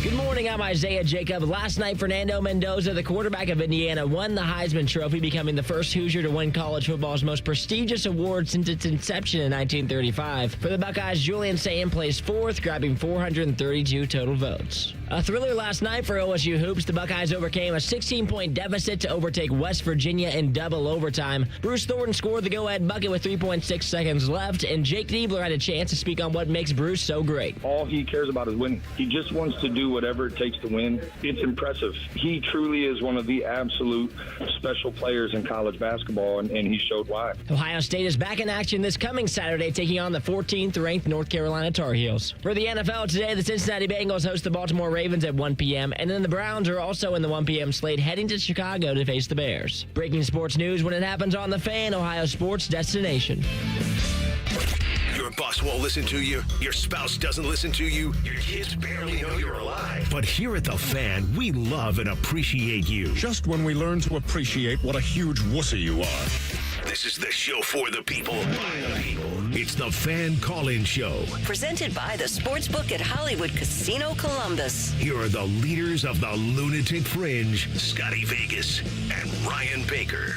Good morning, I'm Isaiah Jacob. Last night, Fernando Mendoza, the quarterback of Indiana, won the Heisman Trophy, becoming the first Hoosier to win college football's most prestigious award since its inception in 1935. For the Buckeyes, Julian Sayin placed fourth, grabbing 432 total votes. A thriller last night for OSU Hoops. The Buckeyes overcame a 16-point deficit to overtake West Virginia in double overtime. Bruce Thornton scored the go-ahead bucket with 3.6 seconds left, and Jake Niebler had a chance to speak on what makes Bruce so great. All he cares about is winning. He just wants to do whatever it takes to win. It's impressive. He truly is one of the absolute special players in college basketball, and he showed why. Ohio State is back in action this coming Saturday, taking on the 14th-ranked North Carolina Tar Heels. For the NFL today, the Cincinnati Bengals host the Baltimore Ravens at 1 p.m., and then the Browns are also in the 1 p.m. slate, heading to Chicago to face the Bears. Breaking sports news when it happens on The Fan, Ohio sports destination. Your boss won't listen to you. Your spouse doesn't listen to you. Your kids barely know you're alive. But here at The Fan, we love and appreciate you. Just when we learn to appreciate what a huge wussy you are. This is the show for the people, by the people. It's The Fan Call-In Show. Presented by the Sportsbook at Hollywood Casino Columbus. Here are the leaders of the Lunatic Fringe, Scotty Vegas and Ryan Baker.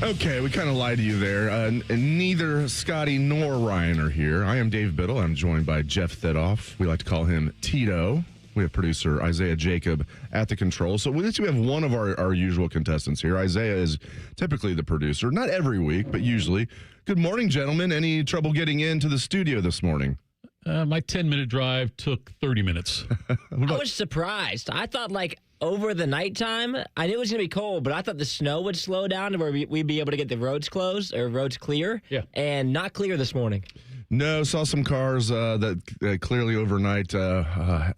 Okay, we kind of lied to you there. Neither Scotty nor Ryan are here. I am Dave Biddle. I'm joined by Jeff Thidoff. We like to call him Tito. We have producer Isaiah Jacob at the controls. So we have one of our usual contestants here. Isaiah is typically the producer. Not every week, but usually. Good morning, gentlemen. Any trouble getting into the studio this morning? My 10-minute drive took 30 minutes. I was surprised. I thought, over the nighttime, I knew it was going to be cold, but I thought the snow would slow down to where we'd be able to get the roads closed or roads clear. Yeah. And not clear this morning. No, saw some cars that clearly overnight. I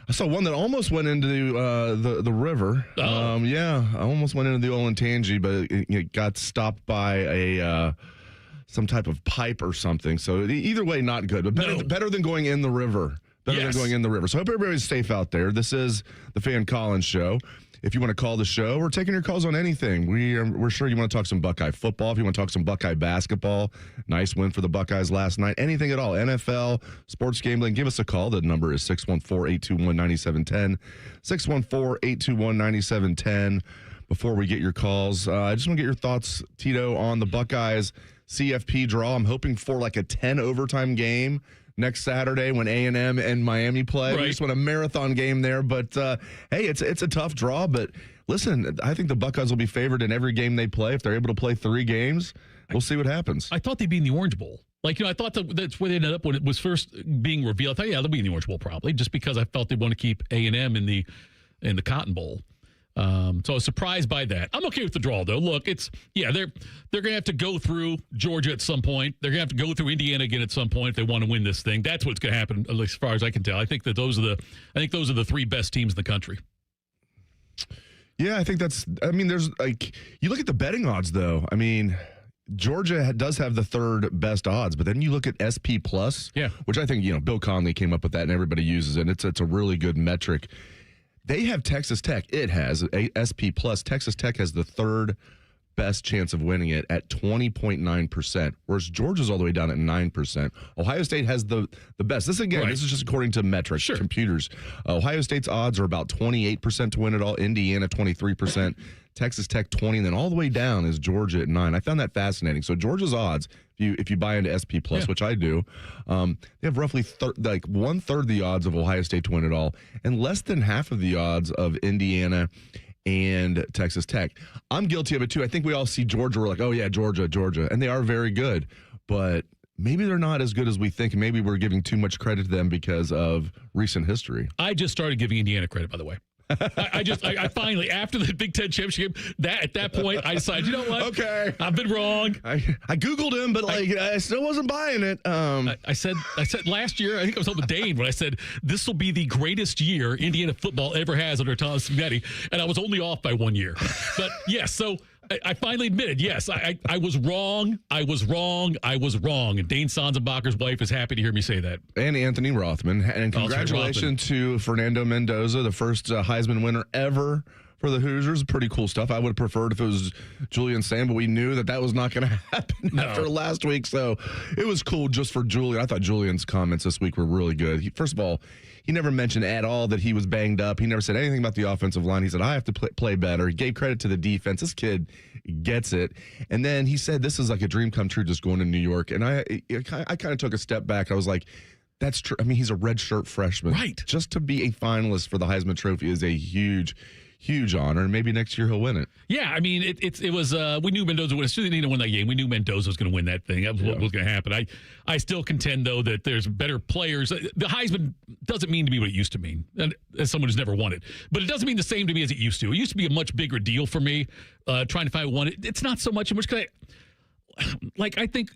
saw one that almost went into the river. Oh. Yeah, I almost went into the Olentangy, but it got stopped by some type of pipe or something. So either way, not good, but better than going in the river. Than going in the river. So I hope everybody's safe out there. This is the Fan Collins Show. If you want to call the show, we're taking your calls on anything. We're sure you want to talk some Buckeye football. If you want to talk some Buckeye basketball, nice win for the Buckeyes last night. Anything at all, NFL, sports gambling, give us a call. The number is 614-821-9710. 614-821-9710. Before we get your calls, I just want to get your thoughts, Tito, on the Buckeyes CFP draw. I'm hoping for a 10 overtime game next Saturday when A&M and Miami play. Right. We just want a marathon game there. But, hey, it's a tough draw. But, listen, I think the Buckeyes will be favored in every game they play. If they're able to play 3 games, we'll see what happens. I thought they'd be in the Orange Bowl. I thought that's where they ended up when it was first being revealed. I thought, they'll be in the Orange Bowl probably, just because I felt they'd want to keep A&M in the Cotton Bowl. So I was surprised by that. I'm okay with the draw, though. Look, they're going to have to go through Georgia at some point. They're going to have to go through Indiana again at some point if they want to win this thing. That's what's going to happen, at least as far as I can tell. I think those are the 3 best teams in the country. Yeah, I think there's you look at the betting odds, though. I mean, Georgia does have the 3rd best odds, but then you look at SP Plus, which I think, Bill Conley came up with that and everybody uses it. It's a really good metric. They have Texas Tech. It has SP Plus. Texas Tech has the 3rd best chance of winning it at 20.9%, whereas Georgia's all the way down at 9%. Ohio State has the best. This is just according to metrics, computers. Ohio State's odds are about 28% to win it all. Indiana 23%. Texas Tech 20, and then all the way down is Georgia at 9. I found that fascinating. So Georgia's odds, if you buy into SP Plus, which I do, they have roughly 1/3 the odds of Ohio State to win it all, and less than half of the odds of Indiana and Texas Tech. I'm guilty of it too. I think we all see Georgia. We're like, oh yeah, Georgia, and they are very good, but maybe they're not as good as we think, and maybe we're giving too much credit to them because of recent history. I just started giving Indiana credit, by the way. I finally, after the Big Ten championship game, at that point, I decided, you know what? Okay. I've been wrong. I Googled him, but I still wasn't buying it. I said last year, I think I was talking with Dane when I said this will be the greatest year Indiana football ever has under Thomas Spaghetti, and I was only off by 1 year. But yes, so I finally admitted, yes, I was wrong. I was wrong. And Dane Sanzenbacher's wife is happy to hear me say that. And Anthony Rothman. And congratulations to Fernando Mendoza, the first Heisman winner ever for the Hoosiers. Pretty cool stuff. I would have preferred if it was Julian Sam, but we knew that was not going to happen after last week. So it was cool just for Julian. I thought Julian's comments this week were really good. First of all, he never mentioned at all that he was banged up. He never said anything about the offensive line. He said, I have to play better. He gave credit to the defense. This kid gets it. And then he said, this is like a dream come true just going to New York. And I kind of took a step back. I was like, that's true. I mean, he's a redshirt freshman. Right. Just to be a finalist for the Heisman Trophy is a huge honor, and maybe next year he'll win it. Yeah, I mean, it was. We knew Mendoza would. As soon as they didn't win that game, we knew Mendoza was going to win that thing. That was what was going to happen. I still contend, though, that there's better players. The Heisman doesn't mean to be what it used to mean, as someone who's never won it. But it doesn't mean the same to me as it used to. It used to be a much bigger deal for me, trying to find one. It's not so much. I think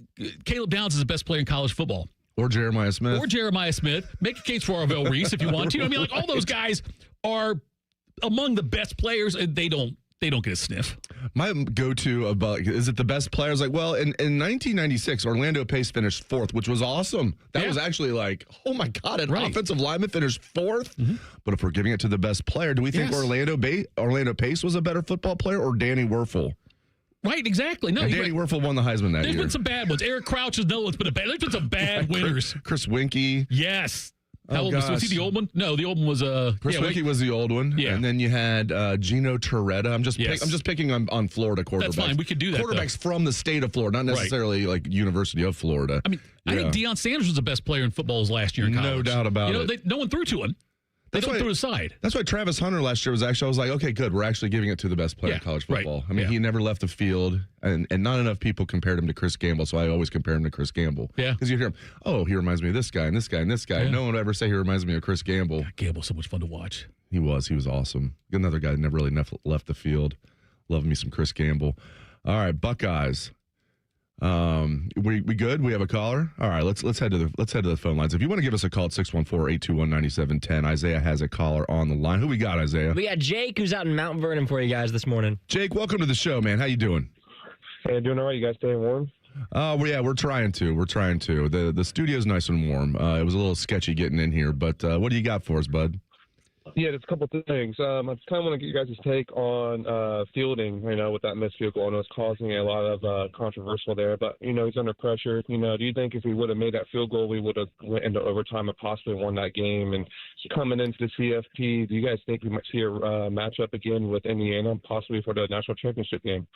Caleb Downs is the best player in college football. Or Jeremiah Smith. Make a case for Arvell Reese if you want to. You know what I mean? Like, all those guys are among the best players, and they don't get a sniff. My go-to about, is it the best players? Like, well, in 1996, Orlando Pace finished 4th, which was awesome. That was actually like, oh my God, an offensive lineman finished 4th. Mm-hmm. But if we're giving it to the best player, do we think Orlando Pace was a better football player or Danny Werfel? Right, exactly. No, and Danny Werfel won the Heisman that year. There's been some bad ones. Eric Crouch is no one's been a bad. There's been some bad winners. Chris Winkie. Yes. How old was he? The old one? No, the old one was Chris Winkie was the old one. Yeah. And then you had Gino Torretta. I'm just picking on Florida quarterbacks. That's fine. We could do that. Quarterbacks from the state of Florida, not necessarily like University of Florida. I mean, I think Deion Sanders was the best player in football last year in college. No doubt about it. No one threw to him. They don't throw aside. That's why Travis Hunter last year was actually, I was like, okay, good. We're actually giving it to the best player in college football. Right. I mean, he never left the field, and not enough people compared him to Chris Gamble, so I always compare him to Chris Gamble. Yeah. Because you hear him, oh, he reminds me of this guy and this guy and this guy. Yeah. No one would ever say he reminds me of Chris Gamble. God, Gamble's so much fun to watch. He was awesome. Another guy that never really left the field. Love me some Chris Gamble. All right, Buckeyes. We good? We have a caller? All right, let's head to the phone lines. If you want to give us a call at 614-821-9710, Isaiah has a caller on the line. Who we got, Isaiah? We got Jake, who's out in Mount Vernon for you guys this morning. Jake, welcome to the show, man. How you doing? Hey, doing all right. You guys staying warm? We're trying to. The studio's nice and warm. It was a little sketchy getting in here, but what do you got for us, bud? Yeah, there's a couple of things. I just kind of want to get you guys' take on Fielding, with that missed field goal. I know it's causing a lot of controversial there, but, he's under pressure. Do you think if we would have made that field goal, we would have went into overtime and possibly won that game? And coming into the CFP, do you guys think we might see a matchup again with Indiana, possibly for the national championship game?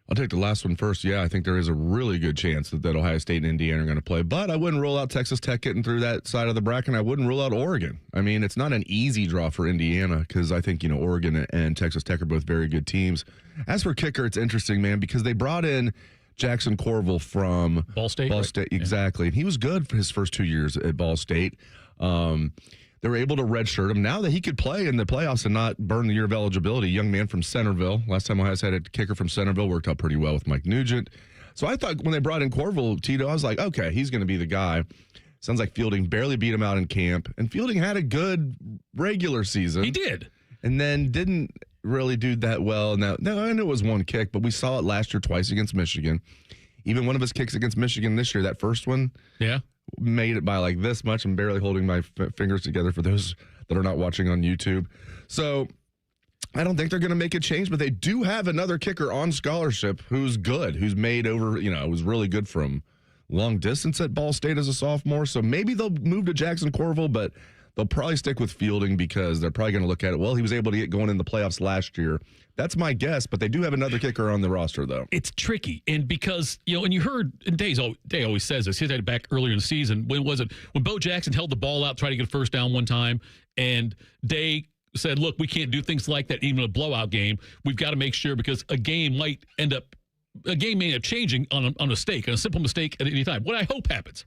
I'll take the last one first. Yeah, I think there is a really good chance that Ohio State and Indiana are going to play. But I wouldn't rule out Texas Tech getting through that side of the bracket, and I wouldn't rule out Oregon. I mean, it's not an easy draw for Indiana because I think, Oregon and Texas Tech are both very good teams. As for kicker, it's interesting, man, because they brought in Jackson Corville from Ball State. Exactly. And he was good for his first 2 years at Ball State. They were able to redshirt him. Now that he could play in the playoffs and not burn the year of eligibility, young man from Centerville. Last time Ohio State had a kicker from Centerville, worked out pretty well with Mike Nugent. So I thought when they brought in Corville, Tito, I was like, okay, he's going to be the guy. Sounds like Fielding barely beat him out in camp. And Fielding had a good regular season. He did. And then didn't really do that well. Now, I know it was one kick, but we saw it last year twice against Michigan. Even one of his kicks against Michigan this year, that first one. Yeah. Made it by like this much. I'm barely holding my fingers together for those that are not watching on YouTube. So I don't think they're going to make a change, but they do have another kicker on scholarship who's good, who's made over, was really good from long distance at Ball State as a sophomore. So maybe they'll move to Jackson Corville, but they'll probably stick with Fielding because they're probably going to look at it. Well, he was able to get going in the playoffs last year. That's my guess, but they do have another kicker on the roster, though. It's tricky, and because, and you heard, and Day always says this, he had it back earlier in the season, when Bo Jackson held the ball out, tried to get a first down one time, and Day said, look, we can't do things like that, even in a blowout game. We've got to make sure, because a game may end up changing on a mistake, on a simple mistake at any time. What I hope happens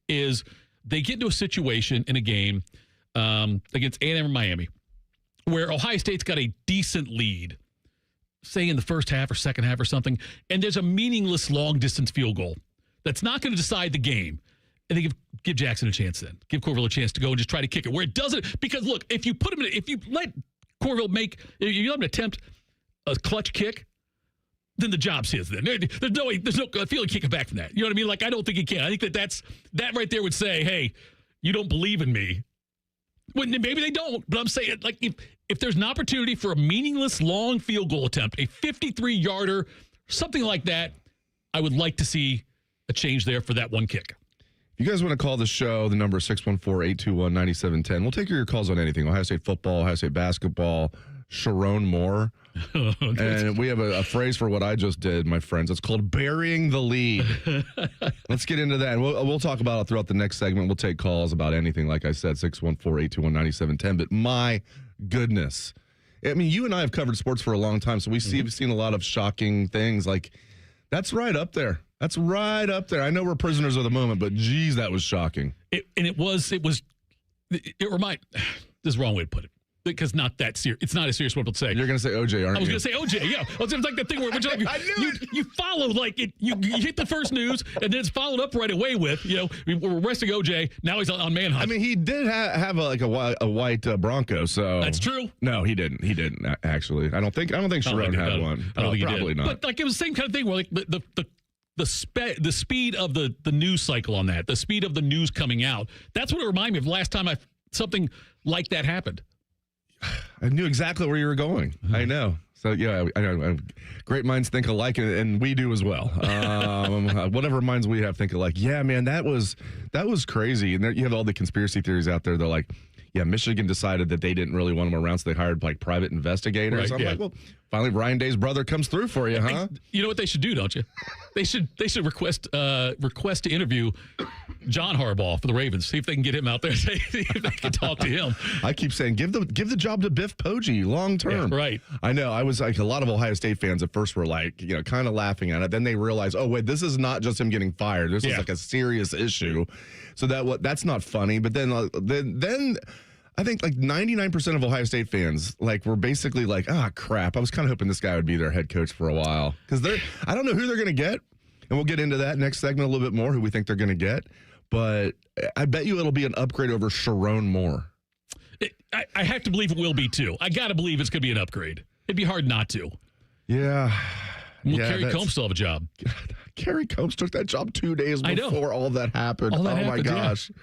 is they get into a situation in a game against A&M or Miami where Ohio State's got a decent lead, say in the first half or second half or something, and there's a meaningless long-distance field goal that's not going to decide the game. And they give Jackson a chance then. Give Corville a chance to go and just try to kick it. Where it doesn't, because look, if you let Corville if you let him attempt a clutch kick, then the job's his then. There's no feeling kicking back from that. You know what I mean? Like, I don't think he can. I think that right there would say, hey, you don't believe in me. Well, maybe they don't, but I'm saying, like, if there's an opportunity for a meaningless long field goal attempt, a 53-yarder, something like that, I would like to see a change there for that one kick. If you guys want to call the show, the number is 614-821-9710. We'll take your calls on anything. Ohio State football, Ohio State basketball, Sherrone Moore. And we have a phrase for what I just did, my friends. It's called burying the lead. Let's get into that. And we'll talk about it throughout the next segment. We'll take calls about anything, like I said, 614-821-9710. But my goodness. I mean, you and I have covered sports for a long time, so we've seen a lot of shocking things. Like, that's right up there. That's right up there. I know we're prisoners of the moment, but geez, that was shocking. It reminded, this is the wrong way to put it. Because not that serious. It's not as serious what people say. You're going to say OJ, aren't you? I was going to say OJ, yeah. It's like that thing where you follow, like, you hit the first news, and then it's followed up right away with, we're arresting OJ. Now he's on manhunt. I mean, he did have a white Bronco, so. That's true. No, he didn't. He didn't, actually. I don't think Sherrone had one. I don't think probably he did. not. But, like, it was the same kind of thing where, like, the speed of the news cycle on that, the speed of the news coming out, that's what it reminded me of the last time something like that happened. I knew exactly where you were going. I know. So, yeah, I know. Great minds think alike, and we do as well. Whatever minds we have think alike. Yeah, man, that was crazy. And there, you have all the conspiracy theories out there. They're like, yeah, Michigan decided that they didn't really want him around, so they hired, like, private investigators. Right, like, well, finally Ryan Day's brother comes through for you, huh? You know what they should do, don't you? They should request to interview John Harbaugh for the Ravens. See if they can get him out there. See if they can talk to him. I keep saying, give the job to Biff Poggi long term. Yeah, right. I know. I was like, a lot of Ohio State fans at first were like, kind of laughing at it. Then they realized, oh wait, this is not just him getting fired. This is like a serious issue. So that's not funny. But then I think like 99% of Ohio State fans were basically like, crap. I was kind of hoping this guy would be their head coach for a while, because I don't know who they're going to get, and we'll get into that next segment a little bit more, who we think they're going to get. But I bet you it'll be an upgrade over Sherrone Moore. I have to believe it will be too. I got to believe it's going to be an upgrade. It'd be hard not to. Yeah. Will Kerry Combs still have a job? God, Kerry Combs took that job 2 days before all that happened. My gosh. Yeah.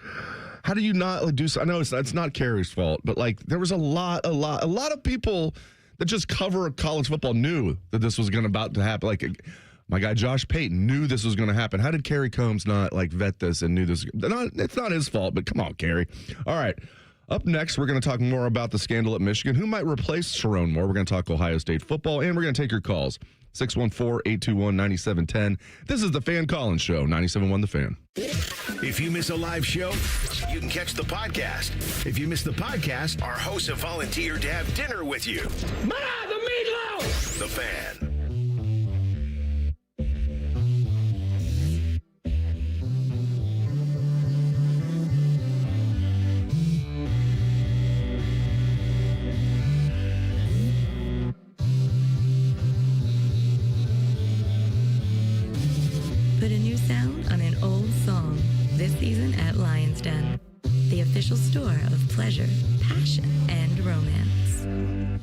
How do you not do so? I know it's not Kerry's fault, but there was a lot of people that just cover college football knew that this was about to happen. Like my guy Josh Payton knew this was going to happen. How did Kerry Combs not vet this and knew this? It's not his fault, but come on, Kerry. All right. Up next, we're going to talk more about the scandal at Michigan. Who might replace Sherrone Moore? We're going to talk Ohio State football, and we're going to take your calls. 614-821-9710. This is the Fan Collins Show, 97.1 The Fan. If you miss a live show, you can catch the podcast. If you miss the podcast, our hosts have volunteered to have dinner with you. Ma, the meatloaf! The Fan. Put a new sound on an old song. This season at Lion's Den, the official store of pleasure, passion, and romance.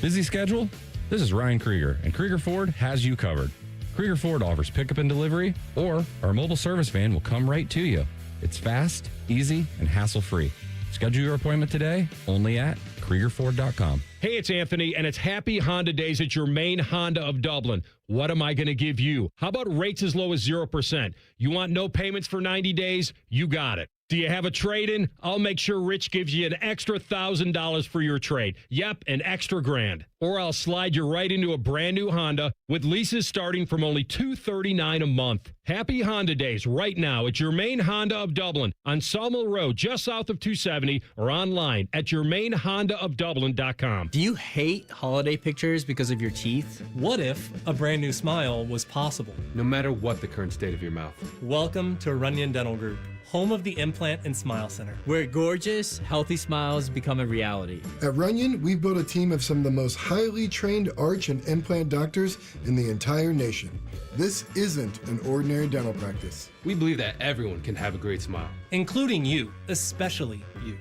Busy schedule? This is Ryan Krieger, and Krieger Ford has you covered. Krieger Ford offers pickup and delivery, or our mobile service van will come right to you. It's fast, easy, and hassle-free. Schedule your appointment today only at KriegerFord.com. Hey, it's Anthony, and it's Happy Honda Days at your main Honda of Dublin. What am I going to give you? How about rates as low as 0%? You want no payments for 90 days? You got it. Do you have a trade-in? I'll make sure Rich gives you an extra $1,000 for your trade. Yep, an extra $1,000. Or I'll slide you right into a brand new Honda with leases starting from only $239 a month. Happy Honda Days right now at your main Honda of Dublin on Sawmill Road, just south of 270, or online at yourmainhondaofdublin.com. Do you hate holiday pictures because of your teeth? What if a brand new smile was possible? No matter what the current state of your mouth. Welcome to Runyon Dental Group, home of the Implant and Smile Center, where gorgeous, healthy smiles become a reality. At Runyon, we've built a team of some of the most highly trained arch and implant doctors in the entire nation. This isn't an ordinary dental practice. We believe that everyone can have a great smile. Including you, especially you.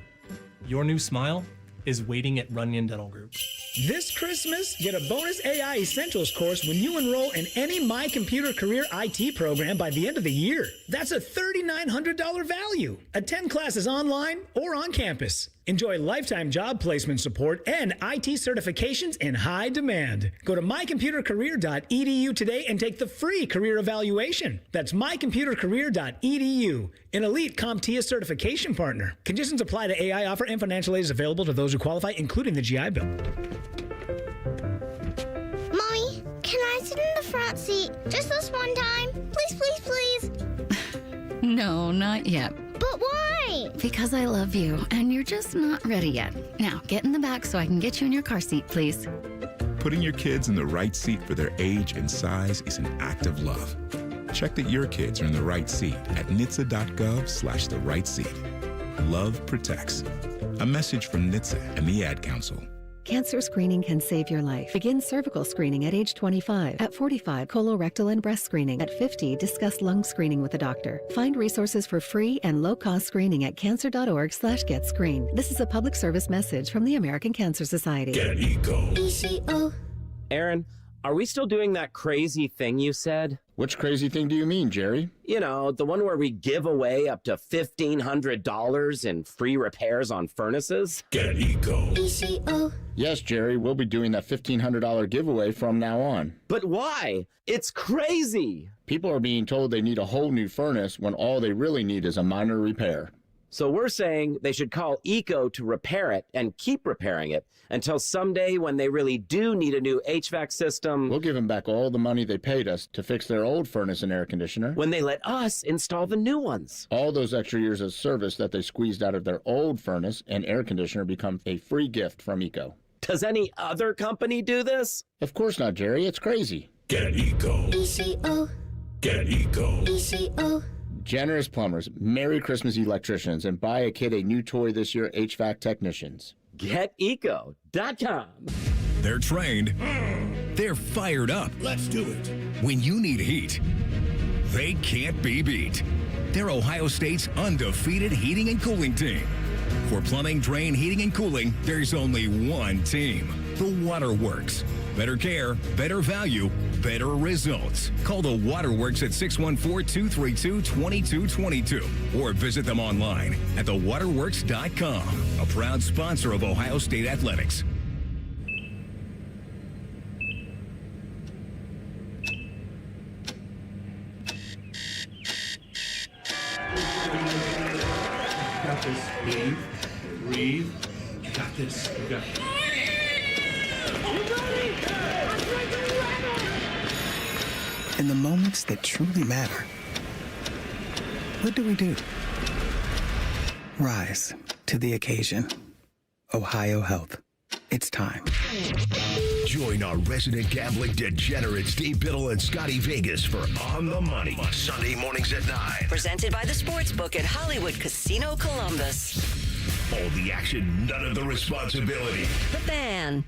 Your new smile is waiting at Runyon Dental Group. This Christmas, get a bonus AI Essentials course when you enroll in any My Computer Career IT program by the end of the year. That's a $3,900 value. Attend classes online or on campus. Enjoy lifetime job placement support and IT certifications in high demand. Go to mycomputercareer.edu today and take the free career evaluation. That's mycomputercareer.edu, an elite CompTIA certification partner. Conditions apply to AI offer and financial aid is available to those who qualify, including the GI Bill. Mommy, can I sit in the front seat just this one time? Please, please, please. No, not yet. But why? Because I love you, and you're just not ready yet. Now, get in the back so I can get you in your car seat, please. Putting your kids in the right seat for their age and size is an act of love. Check that your kids are in the right seat at NHTSA.gov/the right seat. Love protects. A message from NHTSA and the Ad Council. Cancer screening can save your life. Begin cervical screening at age 25. At 45, colorectal and breast screening. At 50, discuss lung screening with a doctor. Find resources for free and low-cost screening at cancer.org/getscreened. This is a public service message from the American Cancer Society. Get ECO. ECO. Aaron, are we still doing that crazy thing you said? Which crazy thing do you mean, Jerry? You know, the one where we give away up to $1,500 in free repairs on furnaces? Get ECO. ECO. Yes, Jerry, we'll be doing that $1,500 giveaway from now on. But why? It's crazy! People are being told they need a whole new furnace when all they really need is a minor repair. So we're saying they should call ECO to repair it and keep repairing it until someday when they really do need a new HVAC system. We'll give them back all the money they paid us to fix their old furnace and air conditioner. When they let us install the new ones. All those extra years of service that they squeezed out of their old furnace and air conditioner become a free gift from ECO. Does any other company do this? Of course not, Jerry. It's crazy. Get ECO. ECO. Get ECO. ECO. Generous plumbers, Merry Christmas electricians, and buy a kid a new toy this year, HVAC technicians. GetEco.com. They're trained. They're fired up. Let's do it. When you need heat, they can't be beat. They're Ohio State's undefeated heating and cooling team. For plumbing, drain, heating, and cooling, there's only one team. The Waterworks. Better care, better value, better results. Call the Waterworks at 614-232-2222 or visit them online at thewaterworks.com. A proud sponsor of Ohio State Athletics. Got this. Breathe. Breathe. You got this. You got it. In the moments that truly matter, what do? Rise to the occasion. Ohio Health. It's time. Join our resident gambling degenerates, Steve Biddle and Scotty Vegas for On the Money. Sunday mornings at 9. Presented by the Sportsbook at Hollywood Casino Columbus. All the action, none of the responsibility. The Fan.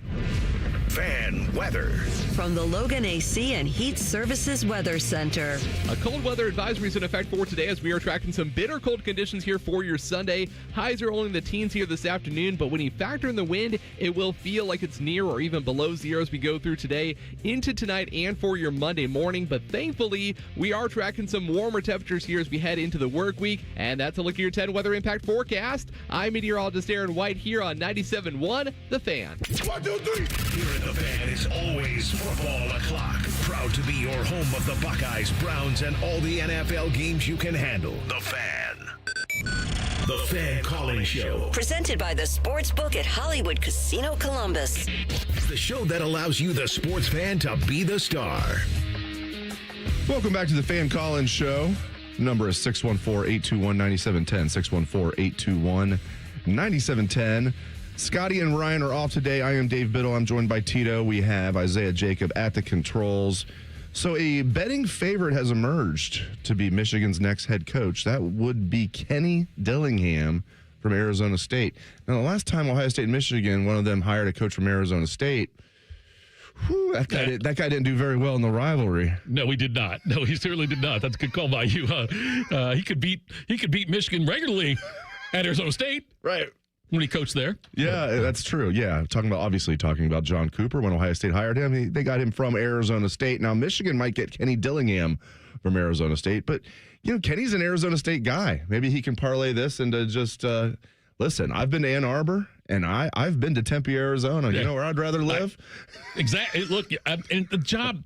Fan weather. From the Logan AC and Heat Services Weather Center. A cold weather advisory is in effect for today as we are tracking some bitter cold conditions here for your Sunday. Highs are only in the teens here this afternoon, but when you factor in the wind, it will feel like it's near or even below zero as we go through today into tonight and for your Monday morning. But thankfully, we are tracking some warmer temperatures here as we head into the work week. And that's a look at your 10 weather impact forecast. I'm meteorologist Aaron White here on 97.1 The Fan. 1, 2, 3. Here at The Fan is always football o'clock. Proud to be your home of the Buckeyes, Browns, and all the NFL games you can handle. The Fan. The Fan Calling Show. Presented by the Sportsbook at Hollywood Casino Columbus. The show that allows you, the sports fan, to be the star. Welcome back to the Fan Calling Show. Number is 614-821-9710. 614-821-9710. Scotty and Ryan are off today. I am Dave Biddle. I'm joined by Tito. We have Isaiah Jacob at the controls. So a betting favorite has emerged to be Michigan's next head coach. That would be Kenny Dillingham from Arizona State. Now, the last time Ohio State and Michigan, one of them hired a coach from Arizona State, that guy didn't do very well in the rivalry. No, he did not. No, he certainly did not. That's a good call by you. He could beat Michigan regularly at Arizona State. Right. When he coached there. Yeah, that's true. Yeah, talking about John Cooper when Ohio State hired him. They got him from Arizona State. Now, Michigan might get Kenny Dillingham from Arizona State, but, Kenny's an Arizona State guy. Maybe he can parlay this into just listen, I've been to Ann Arbor, and I've been to Tempe, Arizona. Yeah. You know where I'd rather live? Exactly. Look, and the job.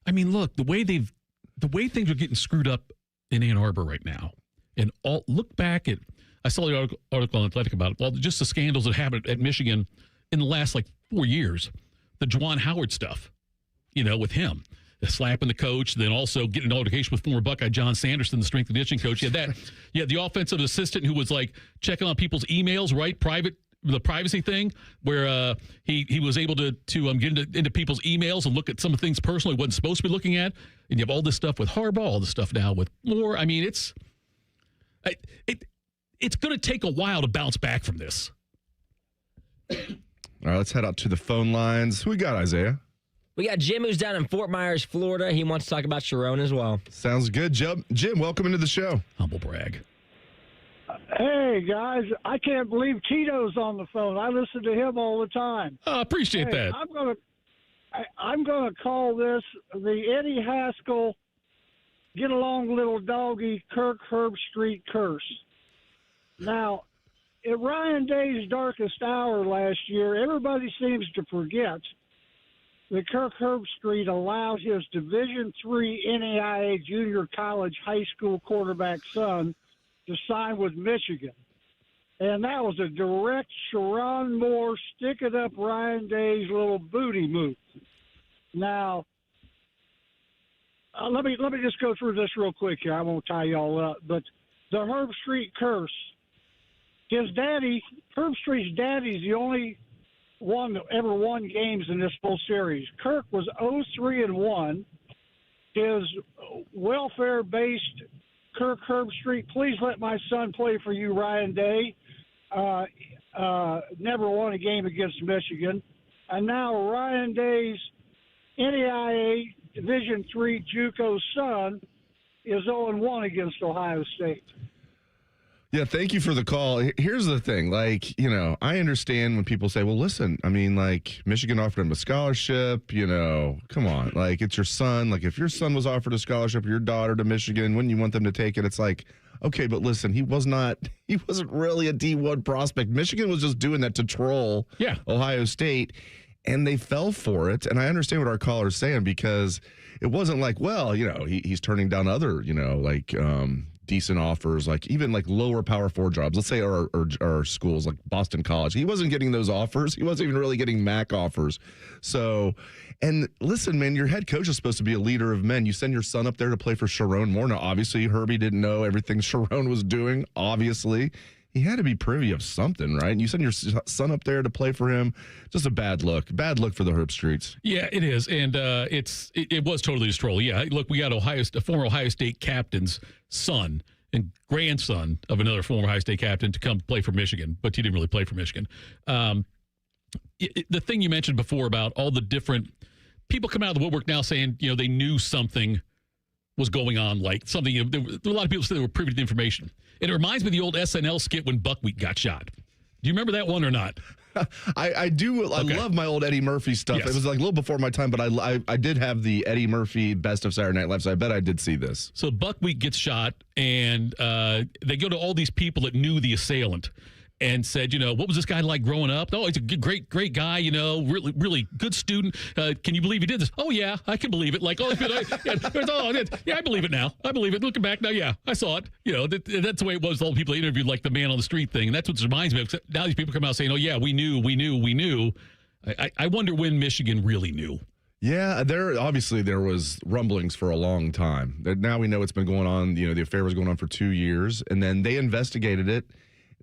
I mean, look, the way things are getting screwed up in Ann Arbor right now, and look back at. I saw the article on Athletic about it. Well, just the scandals that happened at Michigan in the last 4 years, the Juwan Howard stuff, with him. Slapping the coach, then also getting an altercation with former Buckeye John Sanderson, the strength and conditioning coach. You had the offensive assistant who was checking on people's emails, right? The privacy thing, where he was able to get into people's emails and look at some of the things personally he wasn't supposed to be looking at. And you have all this stuff with Harbaugh, all this stuff now with Moore. I mean, it's going to take a while to bounce back from this. All right, let's head out to the phone lines. Who we got, Isaiah? We got Jim, who's down in Fort Myers, Florida. He wants to talk about Sherrone as well. Sounds good. Jim, welcome into the show. Humble brag. Hey, guys, I can't believe Tito's on the phone. I listen to him all the time. Appreciate that. I'm gonna call this the Eddie Haskell get along little doggy Kirk Herbstreit curse. Now, at Ryan Day's darkest hour last year, everybody seems to forget that Kirk Herbstreit allowed his Division III NAIA junior college high school quarterback son to sign with Michigan. And that was a direct Sherrone Moore stick it up Ryan Day's little booty move. Now, let me just go through this real quick here. I won't tie you all up. But the Herbstreit curse, his daddy, Herbstreit's daddy's the only one that ever won games in this full series. Kirk was 0-3-1. His welfare-based Kirk Herbstreit, please let my son play for you, Ryan Day, never won a game against Michigan. And now Ryan Day's NAIA Division III JUCO son is 0-1 against Ohio State. Yeah, thank you for the call. Here's the thing. I understand when people say, well, listen, I mean, Michigan offered him a scholarship, come on. It's your son. If your son was offered a scholarship, your daughter to Michigan, wouldn't you want them to take it? It's okay, but listen, he wasn't really a D1 prospect. Michigan was just doing that to troll Ohio State, and they fell for it. And I understand what our caller is saying, because it wasn't he's turning down other, decent offers, even lower Power 4 jobs. Let's say our schools like Boston College. He wasn't getting those offers. He wasn't even really getting MAC offers. So, and listen, man, your head coach is supposed to be a leader of men. You send your son up there to play for Sherrone Moore. Now, obviously, Herbie didn't know everything Sherrone was doing. Obviously, he had to be privy of something, right? And you send your son up there to play for him. Just a bad look. Bad look for the Herbstreits. Yeah, it is, and it was totally a stroll. Yeah, look, we got a former Ohio State captain's son and grandson of another former Ohio State captain to come play for Michigan, but he didn't really play for Michigan. The thing you mentioned before about all the different people coming out of the woodwork now saying, they knew something was going on, something, there were a lot of people said they were privy to the information. And it reminds me of the old SNL skit when Buckwheat got shot. Do you remember that one or not? I do. I love my old Eddie Murphy stuff. Yes. It was a little before my time, but I did have the Eddie Murphy Best of Saturday Night Live, so I bet I did see this. So Buckwheat gets shot, and they go to all these people that knew the assailant and said, what was this guy like growing up? Oh, he's a great guy, really, really good student. Can you believe he did this? Oh, yeah, I can believe it. I believe it now. I believe it. Looking back now, yeah, I saw it. That's the way it was with all the people they interviewed, like the man on the street thing. And that's what reminds me of. Now these people come out saying, oh, yeah, we knew. I wonder when Michigan really knew. Yeah, there was rumblings for a long time. Now we know it's been going on. The affair was going on for 2 years, and then they investigated it.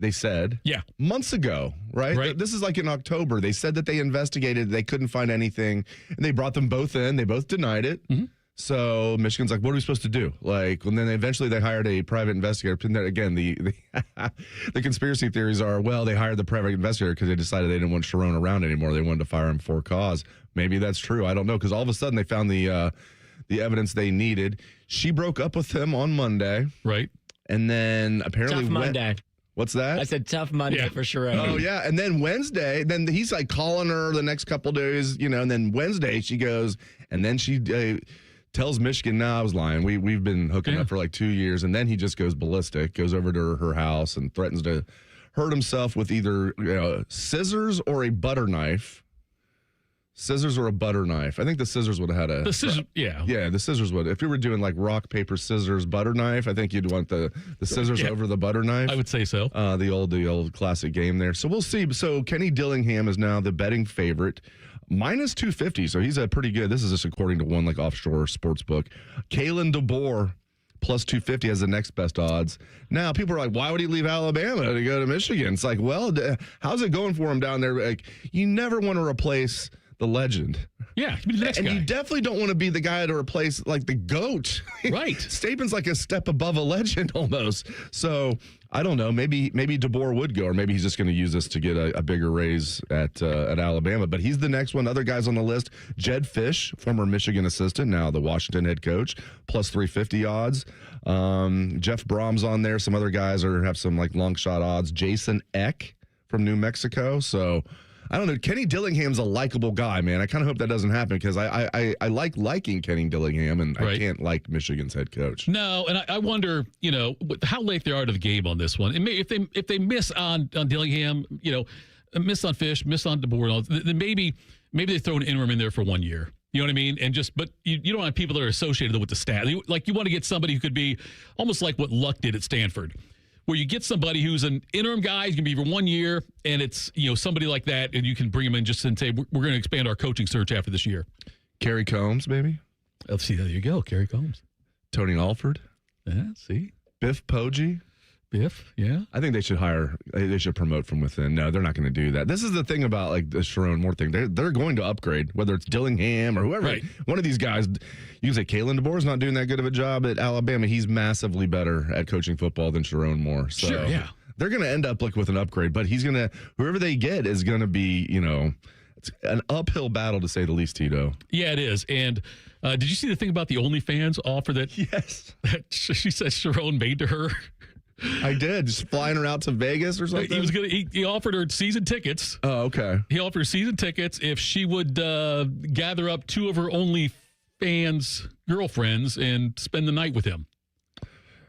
They said, months ago, right? This is in October. They said that they investigated. They couldn't find anything, and they brought them both in. They both denied it. Mm-hmm. So Michigan's what are we supposed to do? And then eventually they hired a private investigator. And then again, the conspiracy theories are, they hired the private investigator because they decided they didn't want Sherrone around anymore. They wanted to fire him for cause. Maybe that's true. I don't know, because all of a sudden they found the evidence they needed. She broke up with him on Monday. Right. And then apparently Tough Monday. What's that? I said tough Monday for Sherrone. Oh, yeah. And then Wednesday, then he's calling her the next couple days, and then Wednesday she goes, and then she tells Michigan, I was lying. We've been hooking up for 2 years. And then he just goes ballistic, goes over to her house and threatens to hurt himself with either scissors or a butter knife. Scissors or a butter knife. I think the scissors would have had The scissors, yeah. Yeah, the scissors would. If you were doing like rock, paper, scissors, butter knife, I think you'd want the scissors over the butter knife. I would say so. The old classic game there. So we'll see. So Kenny Dillingham is now the betting favorite. Minus 250. So he's a pretty good. This is just according to one like offshore sports book. Kalen DeBoer plus 250 has the next best odds. Now, people are like, why would he leave Alabama to go to Michigan? It's like, well, how's it going for him down there? Like, you never want to replace the legend. Yeah, be the next and guy. You definitely don't want to be the guy to replace like the GOAT. Right. Stapen's like a step above a legend almost. So I don't know. Maybe DeBoer would go, or maybe he's just going to use this to get a bigger raise at Alabama. But he's the next one. Other guys on the list: Jed Fish, former Michigan assistant, now the Washington head coach, plus 350 odds. Jeff Brom's on there. Some other guys have some like long shot odds. Jason Eck from New Mexico. So I don't know. Kenny Dillingham's a likable guy, man. I kind of hope that doesn't happen because I like liking Kenny Dillingham, and I can't like Michigan's head coach. No, and I wonder, how late they are to the game on this one. And if they miss on Dillingham, miss on Fish, miss on DeBoer, then maybe they throw an interim in there for 1 year. You know what I mean? And but you don't have people that are associated with the staff. You want to get somebody who could be almost like what Luck did at Stanford, where you get somebody who's an interim guy, he's going to be for 1 year, and it's somebody like that, and you can bring him in just and say, we're going to expand our coaching search after this year. Kerry Combs, maybe? Let's see. There you go, Kerry Combs. Tony Alford. Yeah, see? Biff Poggi. Biff, yeah. I think they should promote from within. No, they're not going to do that. This is the thing about like the Sherrone Moore thing. They're going to upgrade, whether it's Dillingham or whoever. Right. One of these guys, you can say Kalen DeBoer's not doing that good of a job at Alabama. He's massively better at coaching football than Sherrone Moore. So sure, yeah. They're going to end up like with an upgrade, but whoever they get is going to be, it's an uphill battle to say the least, Tito. Yeah, it is. And did you see the thing about the OnlyFans offer that? Yes. That she said Sherrone made to her? I did. Just flying her out to Vegas or something? He offered her season tickets. Oh, okay. He offered her season tickets if she would gather up 2 of her OnlyFans girlfriends and spend the night with him.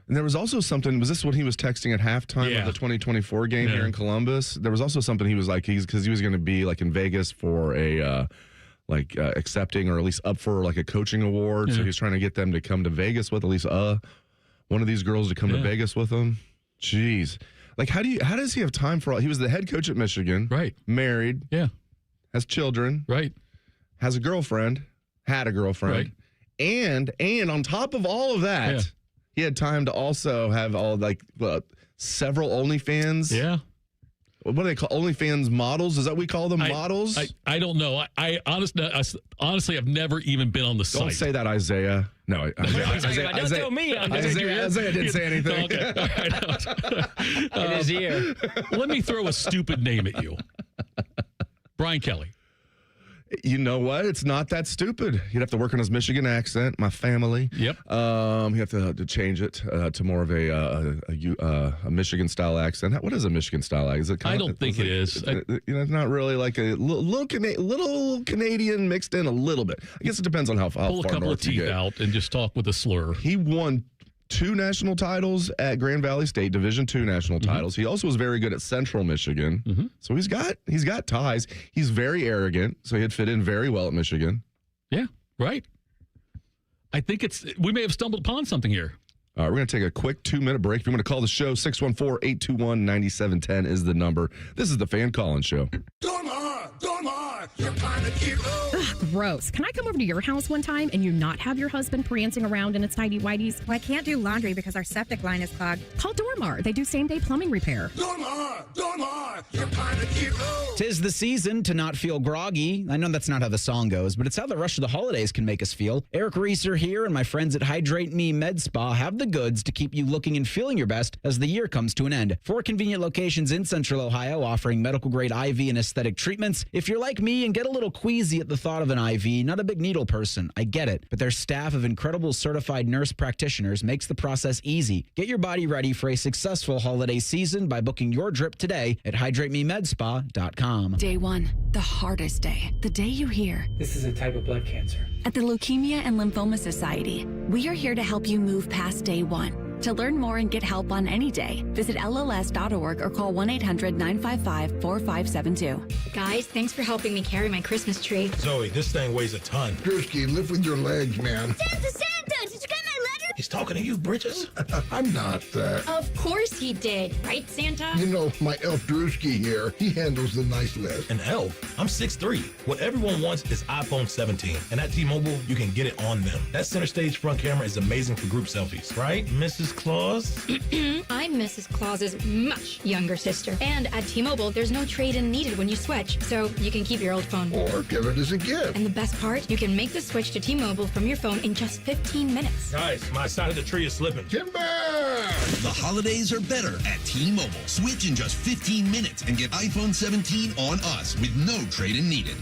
And there was also something, was this what he was texting at halftime of the 2024 game here in Columbus? There was also something he was like, because he was going to be like in Vegas for a accepting or at least up for like a coaching award. So he was trying to get them to come to Vegas with at least one of these girls to come to Vegas with him. Jeez. Like, how does he have time for all? He was the head coach at Michigan. Right. Married. Yeah. Has children. Right. Has a girlfriend. Had a girlfriend. Right. And on top of all of that, he had time to also have several OnlyFans. Yeah. What do they call OnlyFans models? Is that what we call them, models? I don't know. I honestly have never even been on the site. Don't say that, Isaiah. No, Isaiah. Don't tell me. Isaiah didn't say anything. Okay. All right. In his ear. Let me throw a stupid name at you. Brian Kelly. You know what? It's not that stupid. He'd have to work on his Michigan accent. My family. Yep. He'd have to change it to more of a Michigan style accent. What is a Michigan style accent? Is it I don't think it is. It's not really like a little Canadian mixed in a little bit. I guess it depends on how far pull a couple of teeth out and just talk with a slur. He won 2 national titles at Grand Valley State, Division II national titles. He also was very good at Central Michigan. So he's got ties. He's very arrogant, so he'd fit in very well at Michigan. Yeah, right. I think we may have stumbled upon something here. All right, we're going to take a quick 2-minute break. If you want to call the show, 614-821-9710 is the number. This is the Fan Calling Show. You're kind of cute. Ugh, gross. Can I come over to your house one time and you not have your husband prancing around in its tidy whities? Well, I can't do laundry because our septic line is clogged. Call Dormar. They do same-day plumbing repair. Dormar, you're kind of cute. 'Tis the season to not feel groggy. I know that's not how the song goes, but it's how the rush of the holidays can make us feel. Eric Reeser here and my friends at Hydrate Me Med Spa have the goods to keep you looking and feeling your best as the year comes to an end. 4 convenient locations in Central Ohio offering medical-grade IV and aesthetic treatments. If you're like me and get a little queasy at the thought of an IV, not a big needle person, I get it. But their staff of incredible certified nurse practitioners makes the process easy. Get your body ready for a successful holiday season by booking your drip today at hydratememedspa.com. Day 1, the hardest day. The day you hear, this is a type of blood cancer. At the Leukemia and Lymphoma Society, we are here to help you move past day one. To learn more and get help on any day, visit LLS.org or call 1-800-955-4572. Guys, thanks for helping me carry my Christmas tree. Zoe, this thing weighs a ton. Drewski, lift with your legs, man. Santa, did you get my letter? He's talking to you, Bridges. I'm not that. Of course he did, right, Santa? You know, my elf Drewski here, he handles the nice list. An elf? I'm 6'3". What everyone wants is iPhone 17. And at T-Mobile, you can get it on them. That center stage front camera is amazing for group selfies, right, Mrs. Claus? I'm Mrs. Claus's much younger sister. And at T-Mobile, there's no trade-in needed when you switch, so you can keep your old phone. Or give it as a gift. And the best part, you can make the switch to T-Mobile from your phone in just 15 minutes. Guys, my side of the tree is slipping. Timber! The holidays are better at T-Mobile. Switch in just 15 minutes and get iPhone 17 on us with no trade-in needed.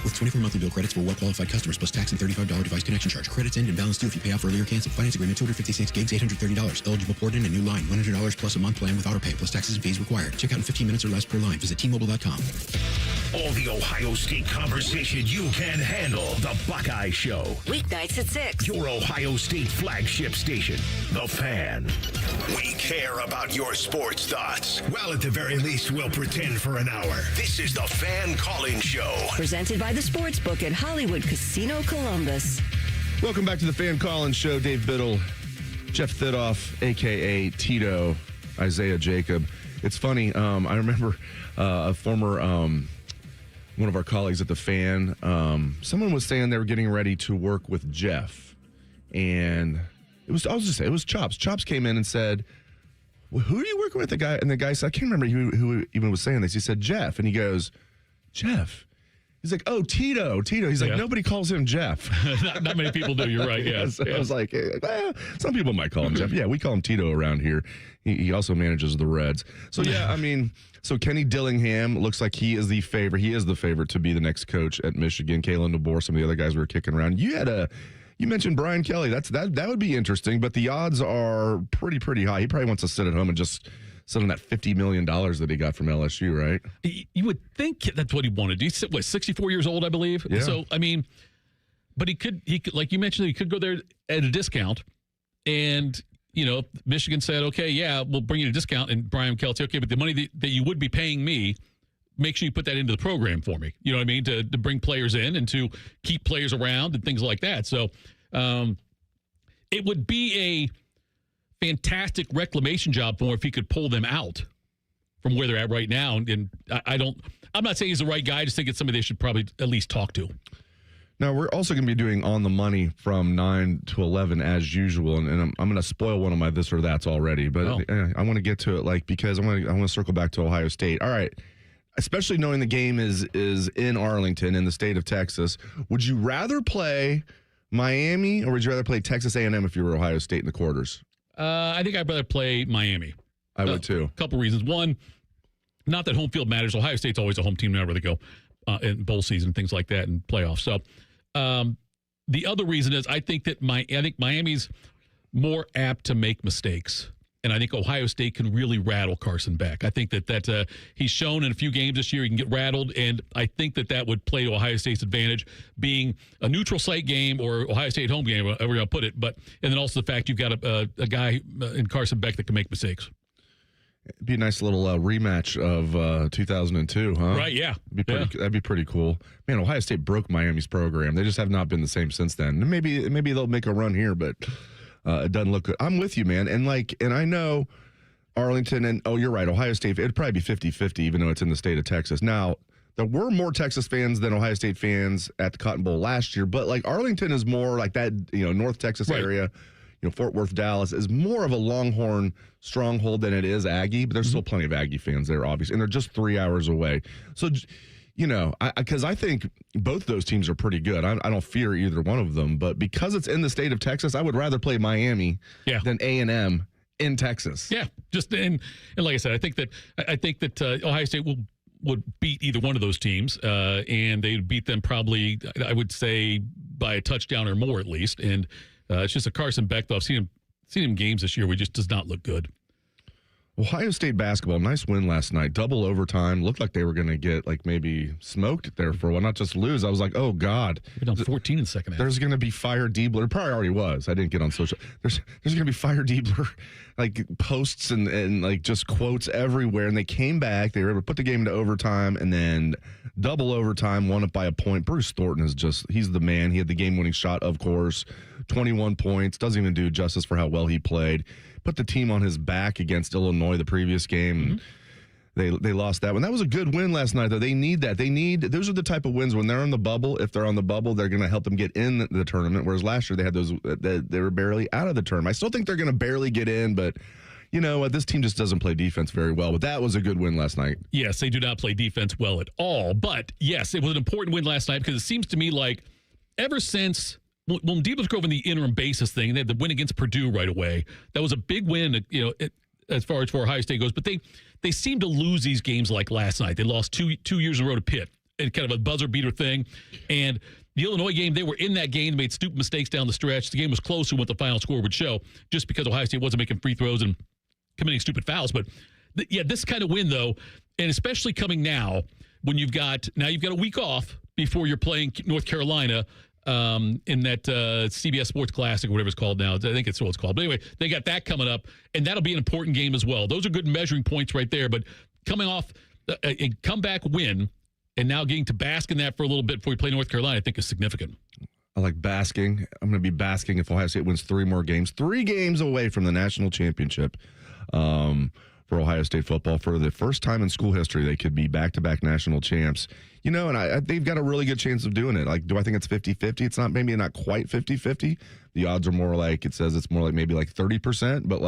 With 24 monthly bill credits for well-qualified customers plus tax and $35 device connection charge. Credits end and balance due if you pay off earlier or cancel. Finance agreement, 256 gigs, $830. Eligible port in a new line. $100 plus a month plan with auto pay plus taxes and fees required. Check out in 15 minutes or less per line. Visit T-Mobile.com. All the Ohio State conversation you can handle. The Buckeye Show. Weeknights at 6. Your Ohio State flagship station. The Fan. We care about your sports thoughts. Well, at the very least, we'll pretend for an hour. This is the Fan Call-In Show. Presented by the Sportsbook at Hollywood Casino Columbus. Welcome back to the Fan Call-In Show. Dave Biddle, Jeff Thidoff, a.k.a. Tito, Isaiah Jacob. It's funny. I remember a former... one of our colleagues at the Fan, someone was saying they were getting ready to work with Jeff, and it was Chops. Chops came in and said, well, "Who are you working with?" The guy said, "I can't remember who even was saying this." He said Jeff, and he goes, "Jeff." He's like, "Oh, Tito." He's like, "Nobody calls him Jeff." not many people do. You're right. Yeah. So I was like, well, some people might call him Jeff. Yeah, we call him Tito around here. He also manages the Reds. So yeah, I mean, so Kenny Dillingham looks like he is the favorite. He is the favorite to be the next coach at Michigan. Kalen DeBoer, some of the other guys we were kicking around. You mentioned Brian Kelly. That would be interesting, but the odds are pretty high. He probably wants to sit at home and just sit on that $50 million that he got from LSU, right? You would think that's what he wanted. He's 64 years old, I believe. Yeah. So I mean, but he could, like you mentioned, he could go there at a discount, and Michigan said, okay, yeah, we'll bring you a discount, and Brian Kelly said, okay, but the money that you would be paying me, make sure you put that into the program for me. You know what I mean? To bring players in and to keep players around and things like that. So it would be a fantastic reclamation job for him if he could pull them out from where they're at right now. And I'm not saying he's the right guy. I just think it's somebody they should probably at least talk to. Now, we're also going to be doing On the Money from 9 to 11 as usual, and I'm going to spoil one of my this or that's already, but I want to get to it because I want to circle back to Ohio State. All right, especially knowing the game is in Arlington in the state of Texas, would you rather play Miami or would you rather play Texas A&M if you were Ohio State in the quarters? I think I'd rather play Miami. I would too. A couple reasons. One, not that home field matters. Ohio State's always a home team no matter where they go in bowl season, things like that, and playoffs. So the other reason is I think Miami's more apt to make mistakes. And I think Ohio State can really rattle Carson Beck. I think that he's shown in a few games this year he can get rattled, and I think that would play to Ohio State's advantage, being a neutral site game or Ohio State home game, however you put it. And then also the fact you've got a guy in Carson Beck that can make mistakes. It'd be a nice little rematch of 2002, huh? Right, yeah. That'd be pretty cool. Man, Ohio State broke Miami's program. They just have not been the same since then. Maybe they'll make a run here, but it doesn't look good. I'm with you, man. And I know Arlington and, you're right, Ohio State, it'd probably be 50-50, even though it's in the state of Texas. Now, there were more Texas fans than Ohio State fans at the Cotton Bowl last year, but Arlington is more like that, North Texas area. Fort Worth, Dallas is more of a Longhorn stronghold than it is Aggie, but there's still plenty of Aggie fans there, obviously, and they're just 3 hours away. So, because I think both those teams are pretty good. I don't fear either one of them, but because it's in the state of Texas, I would rather play Miami than A&M in Texas. Yeah, and like I said, I think that Ohio State would beat either one of those teams, and they'd beat them probably, I would say, by a touchdown or more at least, and it's just a Carson Beck, though. I've seen him games this year where he just does not look good. Ohio State basketball, nice win last night. Double overtime. Looked like they were going to get maybe smoked there for a while, not just lose. I was like, oh, God. We're down 14 in the second half. There's going to be Fire Diebler. It probably already was. I didn't get on social. There's going to be Fire Diebler, posts and just quotes everywhere. And they came back. They were able to put the game into overtime and then double overtime, won it by a point. Bruce Thornton he's the man. He had the game-winning shot, of course. 21 points. Doesn't even do justice for how well he played. Put the team on his back against Illinois the previous game. Mm-hmm. They lost that one. That was a good win last night, though. They need that. Those are the type of wins when they're on the bubble. If they're on the bubble, they're going to help them get in the tournament. Whereas last year they had those, they were barely out of the tournament. I still think they're going to barely get in, but you know what? This team just doesn't play defense very well. But that was a good win last night. Yes, they do not play defense well at all. But yes, it was an important win last night because it seems to me like ever since when Deeples Grove in the interim basis thing, they had the win against Purdue right away. That was a big win, as far as Ohio State goes. But they seem to lose these games like last night. They lost two years in a row to Pitt. It's kind of a buzzer beater thing. And the Illinois game, they were in that game, made stupid mistakes down the stretch. The game was closer than what the final score would show, just because Ohio State wasn't making free throws and committing stupid fouls. But this kind of win, though, and especially coming now when you've got a week off before you're playing North Carolina. In that CBS Sports Classic or whatever it's called now. I think it's what it's called. But anyway, they got that coming up, and that'll be an important game as well. Those are good measuring points right there. But coming off a comeback win and now getting to bask in that for a little bit before we play North Carolina, I think is significant. I like basking. I'm going to be basking if Ohio State wins 3 more games. 3 games away from the national championship for Ohio State football. For the first time in school history, they could be back-to-back national champs. You know, and they've got a really good chance of doing it. Do I think it's 50-50? It's not, maybe not quite 50-50. The odds are more it's more like maybe 30%, but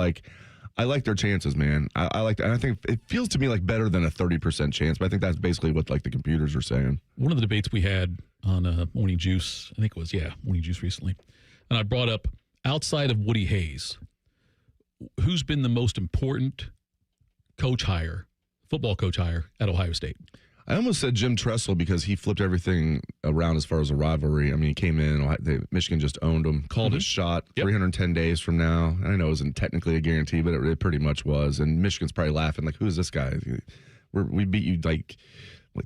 I like their chances, man. I like that. And I think it feels to me like better than a 30% chance, but I think that's basically what the computers are saying. One of the debates we had on Morning Juice, I think it was, Morning Juice recently, and I brought up outside of Woody Hayes, who's been the most important football coach hire at Ohio State? I almost said Jim Tressel because he flipped everything around as far as a rivalry. I mean, he came in, Michigan just owned him, called his shot. 310 days from now. I know it wasn't technically a guarantee, but it pretty much was. And Michigan's probably laughing, who is this guy? We beat you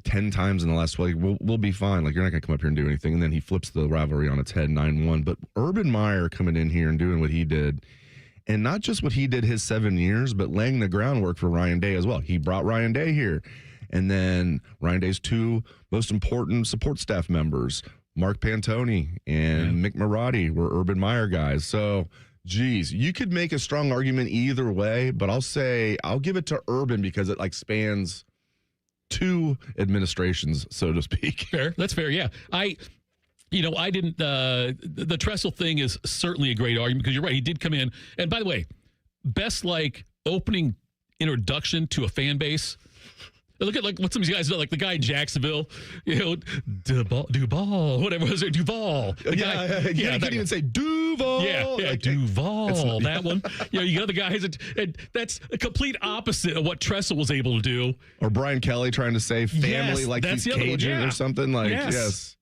10 times in the last 12. We'll be fine. You're not going to come up here and do anything. And then he flips the rivalry on its head, 9-1. But Urban Meyer coming in here and doing what he did, and not just what he did his 7 years, but laying the groundwork for Ryan Day as well. He brought Ryan Day here. And then Ryan Day's 2 most important support staff members, Mark Pantoni and Mick Marotti, were Urban Meyer guys. So, geez, you could make a strong argument either way, but I'll give it to Urban because it spans 2 administrations, so to speak. Fair. That's fair, yeah. I didn't, the Tressel thing is certainly a great argument because you're right. He did come in. And by the way, best opening introduction to a fan base. Look at what some of these guys do, the guy in Jacksonville, Duval, whatever was it, Duval. You couldn't even say Duval. Yeah, Duval, that one. You got other guys, and that's a complete opposite of what Tressel was able to do. Or Brian Kelly trying to say family he's Cajun or something. Yes.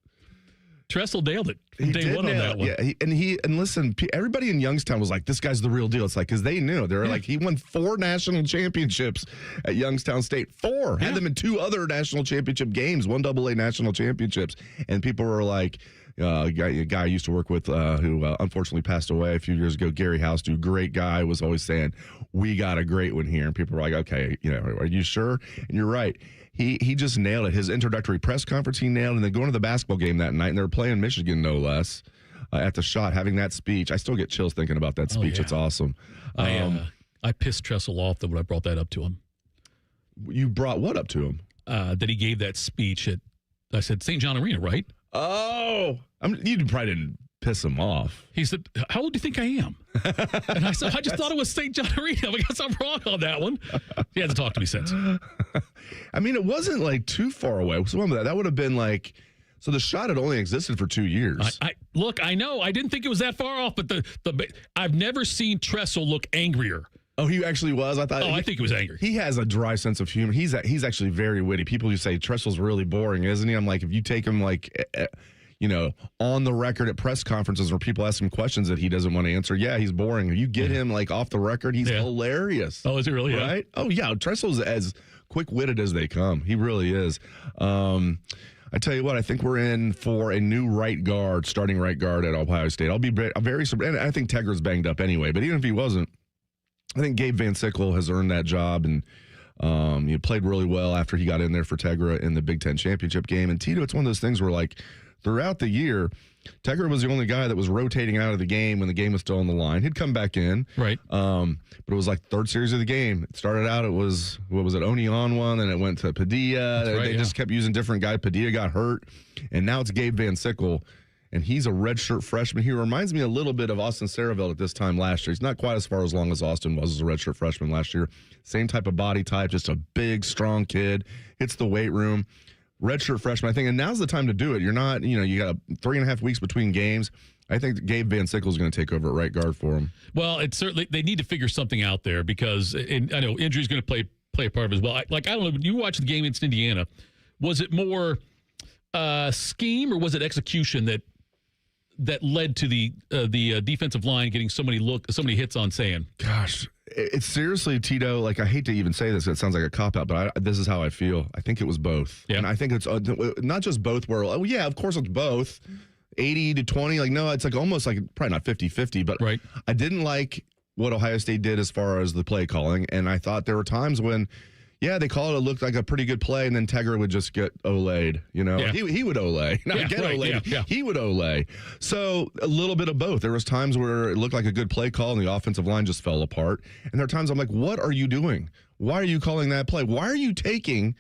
Tressel nailed it from day one on that one. Yeah, and listen, everybody in Youngstown was like, this guy's the real deal. It's because they knew. They were he won 4 national championships at Youngstown State. 4. Had them in 2 other national championship games, 1 AA national championships. And people were like, a guy I used to work with who unfortunately passed away a few years ago, Gary House, great guy, was always saying, we got a great one here. And people were like, okay, are you sure? And you're right. He just nailed it. His introductory press conference, he nailed, and then going to the basketball game that night, and they were playing Michigan, no less, at the shot, having that speech. I still get chills thinking about that speech. It's awesome. I pissed Tressel off when I brought that up to him. You brought what up to him? That he gave that speech at, I said, St. John Arena, right? Oh, you probably didn't piss him off. He said, how old do you think I am? And I said, I just thought it was St. John Arena. I guess I'm wrong on that one. He hasn't talked to me since. I mean, it wasn't too far away. So that would have been so the shot had only existed for 2 years. Look, I know. I didn't think it was that far off, but I've never seen Tressel look angrier. Oh, he actually was? I think he was angry. He has a dry sense of humor. He's actually very witty. People who say Tressel's really boring, isn't he? I'm like, if you take him on the record at press conferences where people ask him questions that he doesn't want to answer. Yeah, he's boring. You get him like off the record, he's hilarious. Oh, is he really? Right? Yeah. Oh, yeah. Tressel's as quick-witted as they come. He really is. I tell you what, I think we're in for a new starting right guard at Ohio State. I'll be very surprised. And I think Tegra's banged up anyway, but even if he wasn't, I think Gabe Van Sickle has earned that job, and he played really well after he got in there for Tegra in the Big Ten championship game. And Tito, it's one of those things where, like, throughout the year, Tegra was the only guy that was rotating out of the game when the game was still on the line. He'd come back in. Right. But it was like third series of the game. It started out, it was, Oni on one, and it went to Padilla. They just kept using different guys. Padilla got hurt, and now it's Gabe Van Sickle, and he's a redshirt freshman. He reminds me a little bit of Austin Saraville at this time last year. He's not quite as far as long as Austin was as a redshirt freshman last year. Same type of body type, just a big, strong kid. Hits the weight room. Redshirt freshman, I think, and now's the time to do it. You're not, you got 3.5 weeks between games. I think Gabe Van Sickle is going to take over at right guard for him. Well, it's certainly, they need to figure something out there because I know injury is going to play a part of it as well. I don't know, when you watch the game against Indiana, was it more scheme or was it execution that led to the defensive line getting so many hits on Sand? Gosh, it's seriously, Tito, like, I hate to even say this, it sounds like a cop-out, but this is how I feel. I think it was both. Yeah. And I think it's not just both where, oh, yeah, of course it's both. 80 to 20, like, no, it's like almost like probably not 50-50, but right. I didn't like what Ohio State did as far as the play calling, and I thought there were times when, yeah, they called it looked like a pretty good play, and then Tegra would just get olayed. Yeah. He would olay, not get olayed. Yeah. He would olay. So a little bit of both. There was times where it looked like a good play call, and the offensive line just fell apart. And there are times I'm like, what are you doing? Why are you calling that play? Why are you taking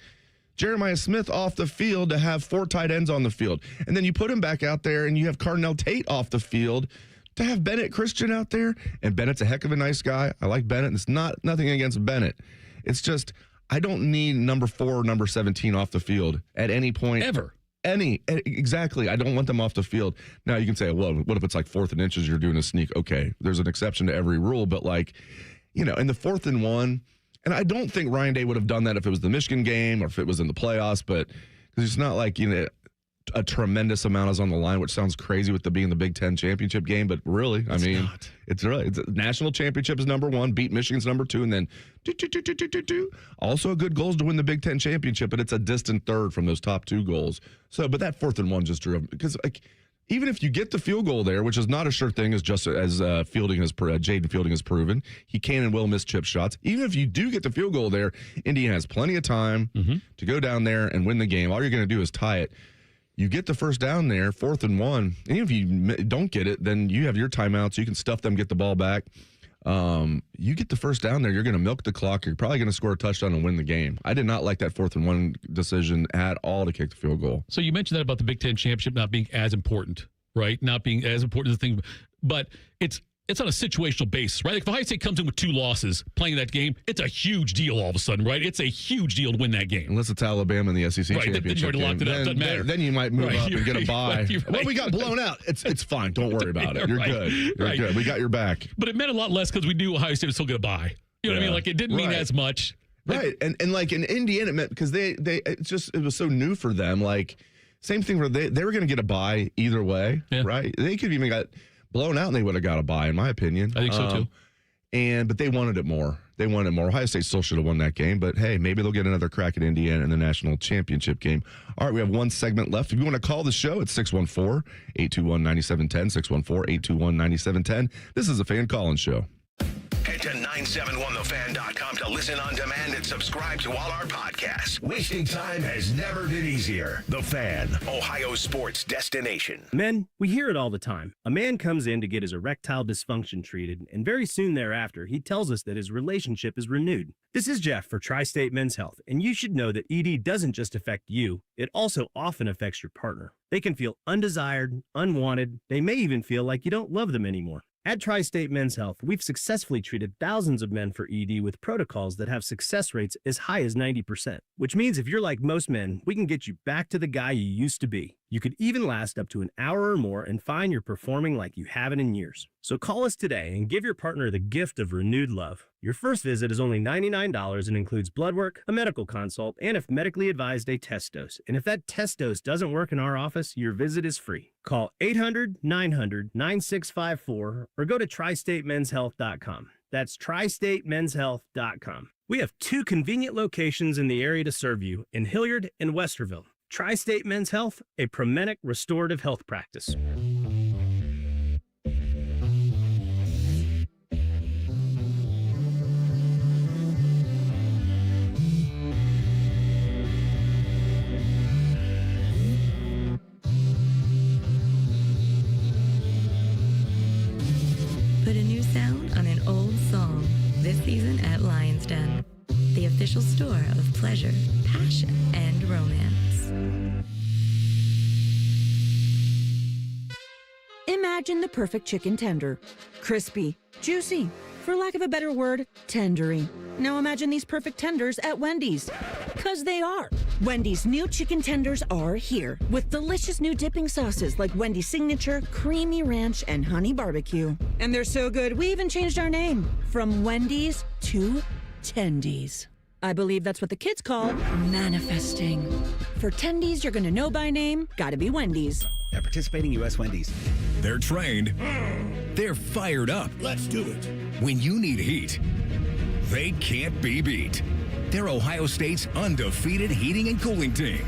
Jeremiah Smith off the field to have 4 tight ends on the field? And then you put him back out there, and you have Cardinal Tate off the field to have Bennett Christian out there. And Bennett's a heck of a nice guy. I like Bennett. It's nothing against Bennett. It's just, I don't need number 4 or number 17 off the field at any point. Ever. Exactly. I don't want them off the field. Now, you can say, well, what if it's like 4th and inches, you're doing a sneak? Okay, there's an exception to every rule, but like, in the 4th and 1, and I don't think Ryan Day would have done that if it was the Michigan game or if it was in the playoffs, but because it's not like, a tremendous amount is on the line, which sounds crazy with being the Big Ten championship game, but really, it's national championship is number 1, beat Michigan's number 2, and then also a good goals to win the Big Ten championship, but it's a distant third from those top 2 goals. So, but that 4th and 1 just drove, because like, even if you get the field goal there, which is not a sure thing, as Jaden Fielding has proven, he can and will miss chip shots. Even if you do get the field goal there, Indiana has plenty of time to go down there and win the game. All you're going to do is tie it. You get the first down there, 4th and 1. And even if you don't get it, then you have your timeout, so you can stuff them, get the ball back. You get the first down there, you're going to milk the clock. You're probably going to score a touchdown and win the game. I did not like that 4th and 1 decision at all to kick the field goal. So you mentioned that about the Big Ten championship not being as important, right? Not being as important as the thing, but it's on a situational basis, right? Like if Ohio State comes in with 2 losses playing that game, it's a huge deal all of a sudden, right? It's a huge deal to win that game. Unless it's Alabama in the SEC championship then you already locked it up. Doesn't matter. Then you might move up and get a bye. Well, we got blown out. It's fine. Don't worry about it. You're good. You're good. We got your back. But it meant a lot less because we knew Ohio State was still going to bye. You know what I mean? Like it didn't mean as much. Right. And like in Indiana, it meant because it was so new for them. Like same thing where they were going to get a bye either way, right? They could have even got blown out and they would have got a bye, in my opinion. I think so too. But they wanted it more. Ohio State still should have won that game, but hey, maybe they'll get another crack at Indiana in the national championship game. All right, we have one segment left. If you want to call the show, it's 614-821-9710, 614-821-9710. This is a Fan Call-In Show. Head to 971thefan.com to listen on demand and subscribe to all our podcasts. Wasting time has never been easier. The Fan, Ohio sports destination. Men, we hear it all the time. A man comes in to get his erectile dysfunction treated, and very soon thereafter, he tells us that his relationship is renewed. This is Jeff for Tri-State Men's Health, and you should know that ED doesn't just affect you, it also often affects your partner. They can feel undesired, unwanted, they may even feel like you don't love them anymore. At Tri-State Men's Health, we've successfully treated thousands of men for ED with protocols that have success rates as high as 90%, which means if you're like most men, we can get you back to the guy you used to be. You could even last up to an hour or more and find you're performing like you haven't in years. So call us today and give your partner the gift of renewed love. Your first visit is only $99 and includes blood work, a medical consult, and if medically advised, a test dose. And if that test dose doesn't work in our office, your visit is free. Call 800-900-9654 or go to tristatemenshealth.com. That's tristatemenshealth.com. We have 2 convenient locations in the area to serve you in Hilliard and Westerville. Tri-State Men's Health, a Promenic restorative health practice. Put a new sound on an old song. This season at Lion's Den, the official store of pleasure, passion, and romance. Imagine the perfect chicken tender. Crispy, juicy, for lack of a better word, tendery. Now imagine these perfect tenders at Wendy's. 'Cause they are. Wendy's new chicken tenders are here with delicious new dipping sauces like Wendy's Signature, Creamy Ranch, and Honey Barbecue. And they're so good, we even changed our name from Wendy's to Tendies. I believe that's what the kids call manifesting. For Tendies you're gonna know by name, gotta be Wendy's. At participating U.S. Wendy's. They're trained. They're fired up. Let's do it. When you need heat, they can't be beat. They're Ohio State's undefeated heating and cooling team.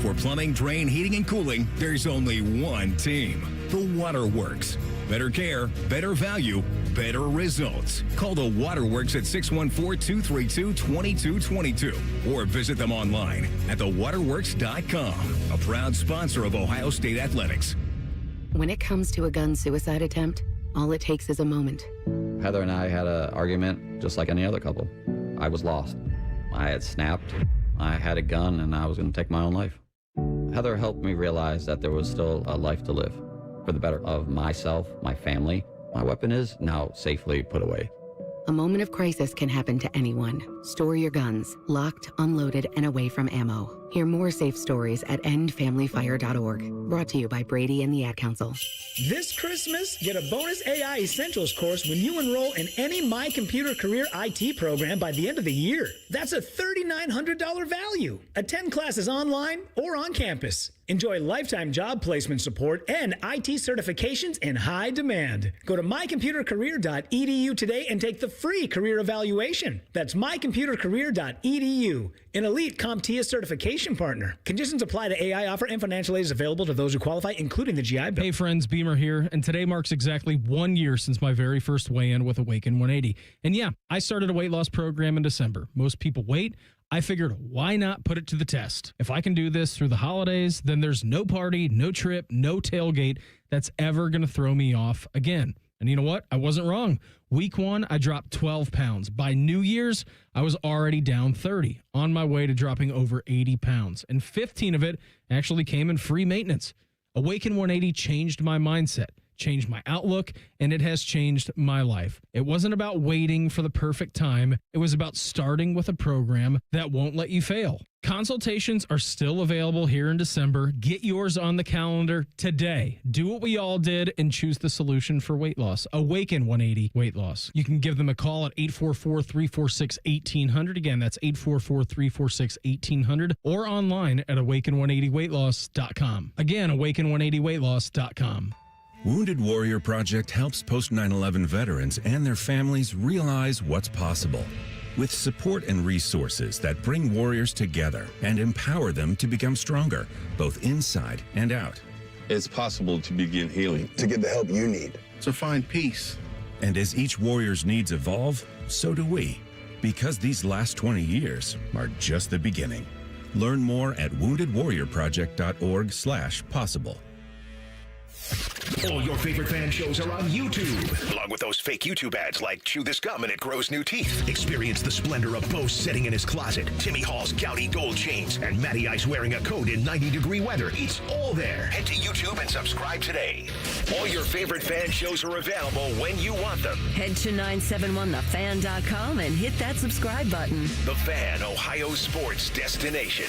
For plumbing, drain, heating, and cooling, there's only one team. The Waterworks. Better care, better value, better results. Call the Waterworks at 614-232-2222 or visit them online at thewaterworks.com. A proud sponsor of Ohio State Athletics. When it comes to a gun suicide attempt, all it takes is a moment. Heather and I had an argument just like any other couple. I was lost. I had snapped. I had a gun and I was going to take my own life. Heather helped me realize that there was still a life to live. For the better of myself, my family, my weapon is now safely put away. A moment of crisis can happen to anyone. Store your guns, locked, unloaded, and away from ammo. Hear more safe stories at endfamilyfire.org. Brought to you by Brady and the Ad Council. This Christmas, get a bonus AI Essentials course when you enroll in any My Computer Career IT program by the end of the year. That's a $3,900 value. Attend classes online or on campus. Enjoy lifetime job placement support and IT certifications in high demand. Go to mycomputercareer.edu today and take the free career evaluation. That's mycomputercareer.edu, an elite CompTIA certification partner. Conditions apply to AI offer and financial aid is available to those who qualify, including the GI Bill. Hey friends, Beamer here, and today marks exactly 1 year since my very first weigh-in with Awaken 180. And yeah, I started a weight loss program in December. Most people wait. I figured, why not put it to the test? If I can do this through the holidays, then there's no party, no trip, no tailgate that's ever going to throw me off again. And you know what? I wasn't wrong. Week 1, I dropped 12 pounds. By New Year's, I was already down 30, on my way to dropping over 80 pounds. And 15 of it actually came in free maintenance. Awaken 180 changed my mindset, changed my outlook, and it has changed my life. It wasn't about waiting for the perfect time. It was about starting with a program that won't let you fail. Consultations are still available here in December. Get yours on the calendar today. Do what we all did and choose the solution for weight loss. Awaken 180 Weight Loss. You can give them a call at 844-346-1800. Again, that's 844-346-1800 or online at awaken180weightloss.com. Again, awaken180weightloss.com. Wounded Warrior Project helps post 9/11 veterans and their families realize what's possible. With support and resources that bring warriors together and empower them to become stronger, both inside and out. It's possible to begin healing. To get the help you need. To find peace. And as each warrior's needs evolve, so do we. Because these last 20 years are just the beginning. Learn more at woundedwarriorproject.org/possible. All your favorite fan shows are on YouTube, along with those fake YouTube ads like Chew This Gum and It Grows New Teeth. Experience the splendor of Bo sitting in his closet, Timmy Hall's gouty gold chains, and Matty Ice wearing a coat in 90-degree weather. It's all there. Head to YouTube and subscribe today. All your favorite fan shows are available when you want them. Head to 971thefan.com and hit that subscribe button. The Fan, Ohio sports destination.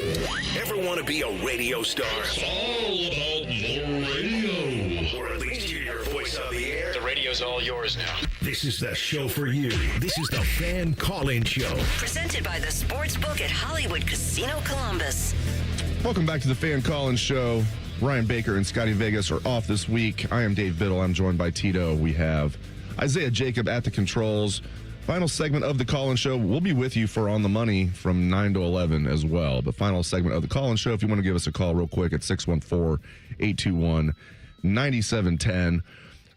Ever want to be a radio star? It's all about the radio. Or at least hear your voice on the air? The radio's all yours now. This is the show for you. This is the Fan Call-In Show. Presented by the Sportsbook at Hollywood Casino Columbus. Welcome back to the Fan Call-In Show. Ryan Baker and Scotty Vegas are off this week. I am Dave Biddle. I'm joined by Tito. We have Isaiah Jacob at the controls. Final segment of the Call-In Show. We'll be with you for On the Money from 9 to 11 as well. But final segment of the Call-In Show, if you want to give us a call real quick at 614-821-9710.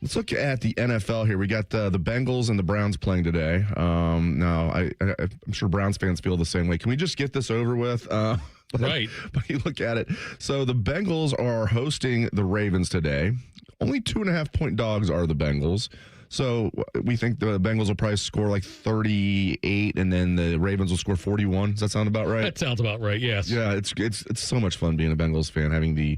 Let's look at the NFL here. We got the Bengals and the Browns playing today. Now, I'm sure Browns fans feel the same way. Can we just get this over with? Right. But you look at it. So the Bengals are hosting the Ravens today. Only 2.5-point dogs are the Bengals. So we think the Bengals will probably score like 38, and then the Ravens will score 41. Does that sound about right? That sounds about right, yes. Yeah, it's so much fun being a Bengals fan, having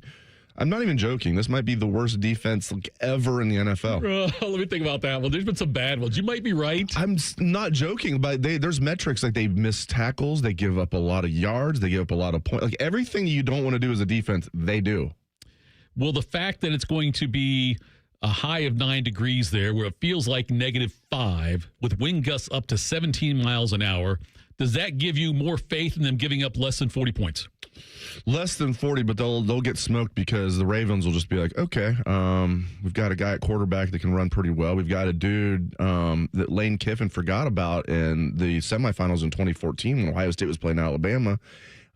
I'm not even joking. This might be the worst defense ever in the NFL. Let me think about that one. There's been some bad ones. You might be right. I'm not joking, but there's metrics like they miss tackles, they give up a lot of yards, they give up a lot of points. Like everything you don't want to do as a defense, they do. Well, the fact that it's going to be a high of 9 degrees there, where it feels like -5, with wind gusts up to 17 miles an hour, does that give you more faith in them giving up less than 40 points? Less than 40, but they'll get smoked because the Ravens will just be like, okay, we've got a guy at quarterback that can run pretty well. We've got a dude that Lane Kiffin forgot about in the semifinals in 2014 when Ohio State was playing Alabama.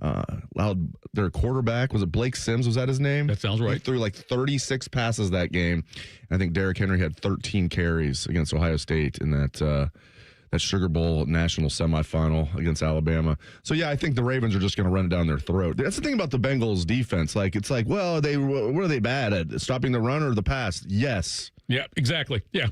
Allowed their quarterback, was it Blake Sims? Was that his name? That sounds right. He threw like 36 passes that game. I think Derrick Henry had 13 carries against Ohio State in that Sugar Bowl national semifinal against Alabama. So, yeah, I think the Ravens are just going to run it down their throat. That's the thing about the Bengals defense. It's like, well, what are they bad at? Stopping the run or the pass? Yes. Yeah, exactly. Yeah.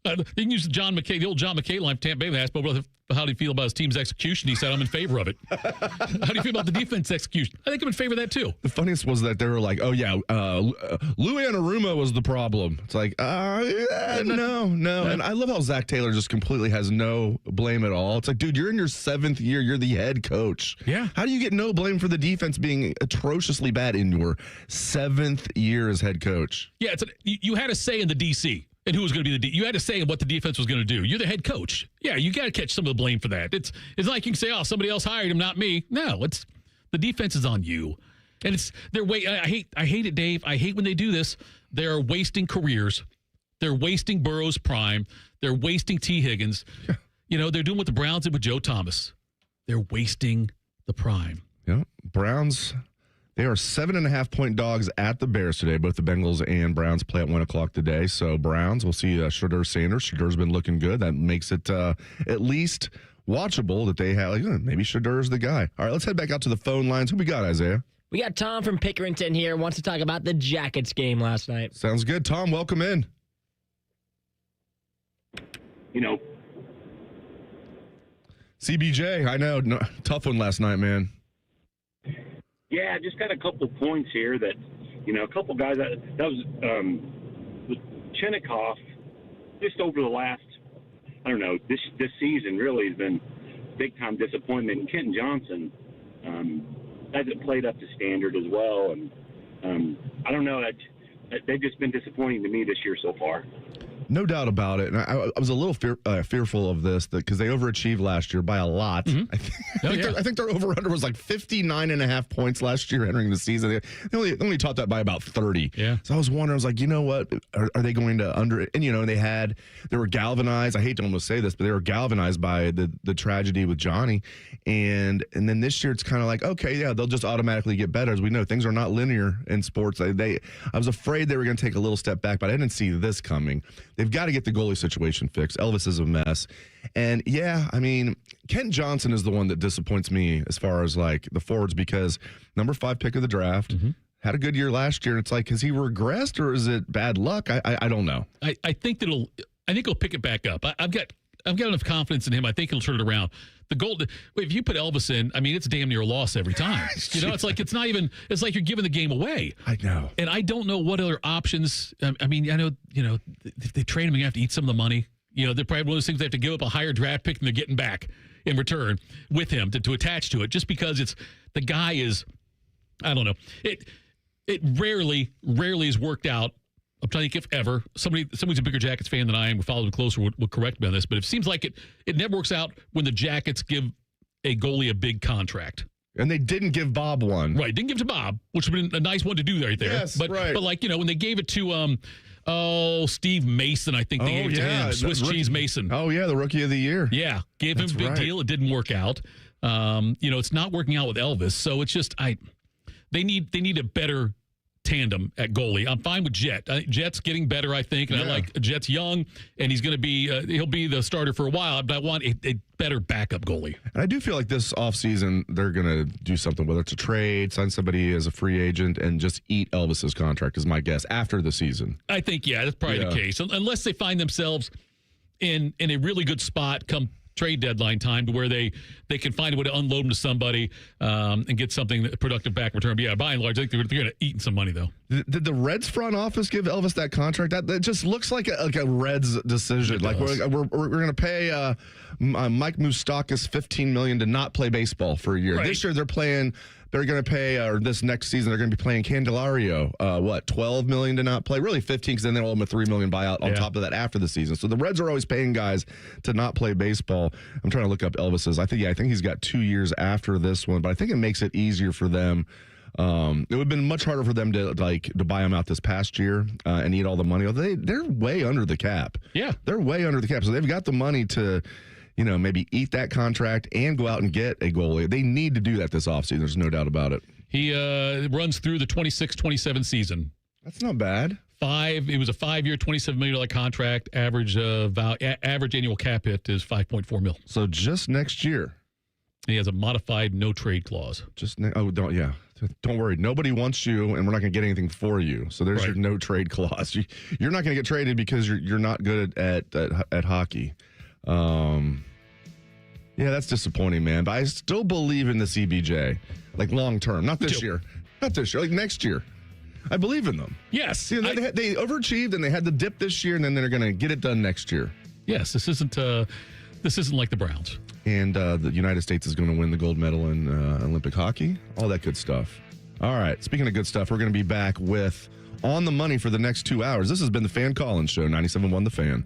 You can use the old John McKay line. Tampa Bay asked, but how do you feel about his team's execution? He said, I'm in favor of it. How do you feel about the defense execution? I think I'm in favor of that, too. The funniest was that they were like, oh, yeah, Louis Anarumo was the problem. It's like, no. And I love how Zach Taylor just completely has no blame at all. It's like, dude, you're in your 7th year. You're the head coach. Yeah. How do you get no blame for the defense being atrociously bad in your 7th year as head coach? Yeah, you had a say in the DC. And who was going to be you had to say what the defense was going to do. You're the head coach. Yeah, you got to catch some of the blame for that. It's like you can say, oh, somebody else hired him, not me. No, the defense is on you. And I hate it, Dave. I hate when they do this. They're wasting careers. They're wasting Burrow's prime. They're wasting T. Higgins. Yeah. They're doing what the Browns did with Joe Thomas. They're wasting the prime. Yeah, Browns. They are 7.5-point dogs at the Bears today. Both the Bengals and Browns play at 1 o'clock today. So Browns, we'll see Shedeur Sanders. Shedur's been looking good. That makes it at least watchable that they have. Maybe Shedeur's the guy. All right, let's head back out to the phone lines. Who we got, Isaiah? We got Tom from Pickerington here. Wants to talk about the Jackets game last night. Sounds good. Tom, welcome in. CBJ, I know. No, tough one last night, man. Yeah, just got a couple points here that, a couple guys that was Chinikoff just over the last, this season really has been big time disappointment. And Kenton Johnson hasn't played up to standard as well. And I don't know, that they've just been disappointing to me this year so far. No doubt about it. And I was a little fearful of this because they overachieved last year by a lot. Mm-hmm. I think their over-under was like 59.5 points last year entering the season. They only topped that by about 30. Yeah. So I was wondering, I was like, you know what? Are they going to under? And, they were galvanized. I hate to almost say this, but they were galvanized by the tragedy with Johnny. And then this year it's kind of like, okay, yeah, they'll just automatically get better. As we know, things are not linear in sports. I was afraid they were going to take a little step back, but I didn't see this coming. They've got to get the goalie situation fixed. Elvis is a mess. And, yeah, Kent Johnson is the one that disappoints me as far as, the forwards because number 5 pick of the draft, had a good year last year. And it's like, has he regressed or is it bad luck? I don't know. I think he'll pick it back up. I've got enough confidence in him. I think he'll turn it around. The goal, if you put Elvis in, it's damn near a loss every time. It's like it's like you're giving the game away. I know. And I don't know what other options. I know, if they trade him, you have to eat some of the money. They're probably one of those things they have to give up a higher draft pick than they're getting back. in return with him to attach to it, just because the guy is, I don't know. It rarely has worked out. I'm trying to think if ever. Somebody's a bigger Jackets fan than I am, who follows him closer, would correct me on this, but it seems like it never works out when the Jackets give a goalie a big contract. And they didn't give Bob one. Right, didn't give it to Bob, which would have been a nice one to do right there. Yes, but like, when they gave it to Steve Mason, I think they gave it to him. Swiss Cheese Mason. Oh, yeah, the Rookie of the Year. Yeah, gave him a big deal. It didn't work out. It's not working out with Elvis, so it's just they need a better tandem at goalie. I'm fine with Jet. Jet's getting better, I think, and I like Jet's young, and he's going to be he'll be the starter for a while, but I want a better backup goalie. And I do feel like this offseason they're going to do something, whether it's a trade, sign somebody as a free agent, and just eat Elvis's contract is my guess after the season. I think, that's probably the case. Unless they find themselves in a really good spot come trade deadline time to where they can find a way to unload them to somebody and get something productive back in return. But by and large, I think they're going to eat some money, though. Did the Reds front office give Elvis that contract? That just looks like a Reds decision. Like we're going to pay Mike Moustakas $15 million to not play baseball for a year. Right. This year they're going to pay, or this next season they're going to be paying Candelario, $12 million to not play? Really 15, because then they'll owe him a $3 million buyout on top of that after the season. So the Reds are always paying guys to not play baseball. I'm trying to look up Elvis's. I think he's got 2 years after this one, but I think it makes it easier for them. It would have been much harder for them to buy him out this past year and eat all the money. They're way under the cap. Yeah, they're way under the cap, so they've got the money to, maybe eat that contract and go out and get a goalie. They need to do that this offseason. There's no doubt about it. He runs through the 26-27 season. That's not bad. It was a 5-year, $27 million contract. Average annual cap hit is $5.4 million. So just next year. He has a modified no trade clause. Don't worry. Nobody wants you, and we're not going to get anything for you. So there's your no trade clause. You're not going to get traded because you're not good at hockey. That's disappointing, man. But I still believe in the CBJ, like long term. Not this year. Not this year. Like next year. I believe in them. Yes. They overachieved, and they had the dip this year, and then they're going to get it done next year. Yes. This isn't like the Browns. And the United States is going to win the gold medal in Olympic hockey. All that good stuff. All right. Speaking of good stuff, we're going to be back with On the Money for the next 2 hours. This has been the Fan Collins Show, 97.1 The Fan.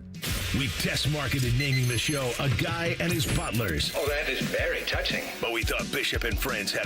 We test marketed naming the show A Guy and His Butlers. Oh, that is very touching. But we thought Bishop and Friends had a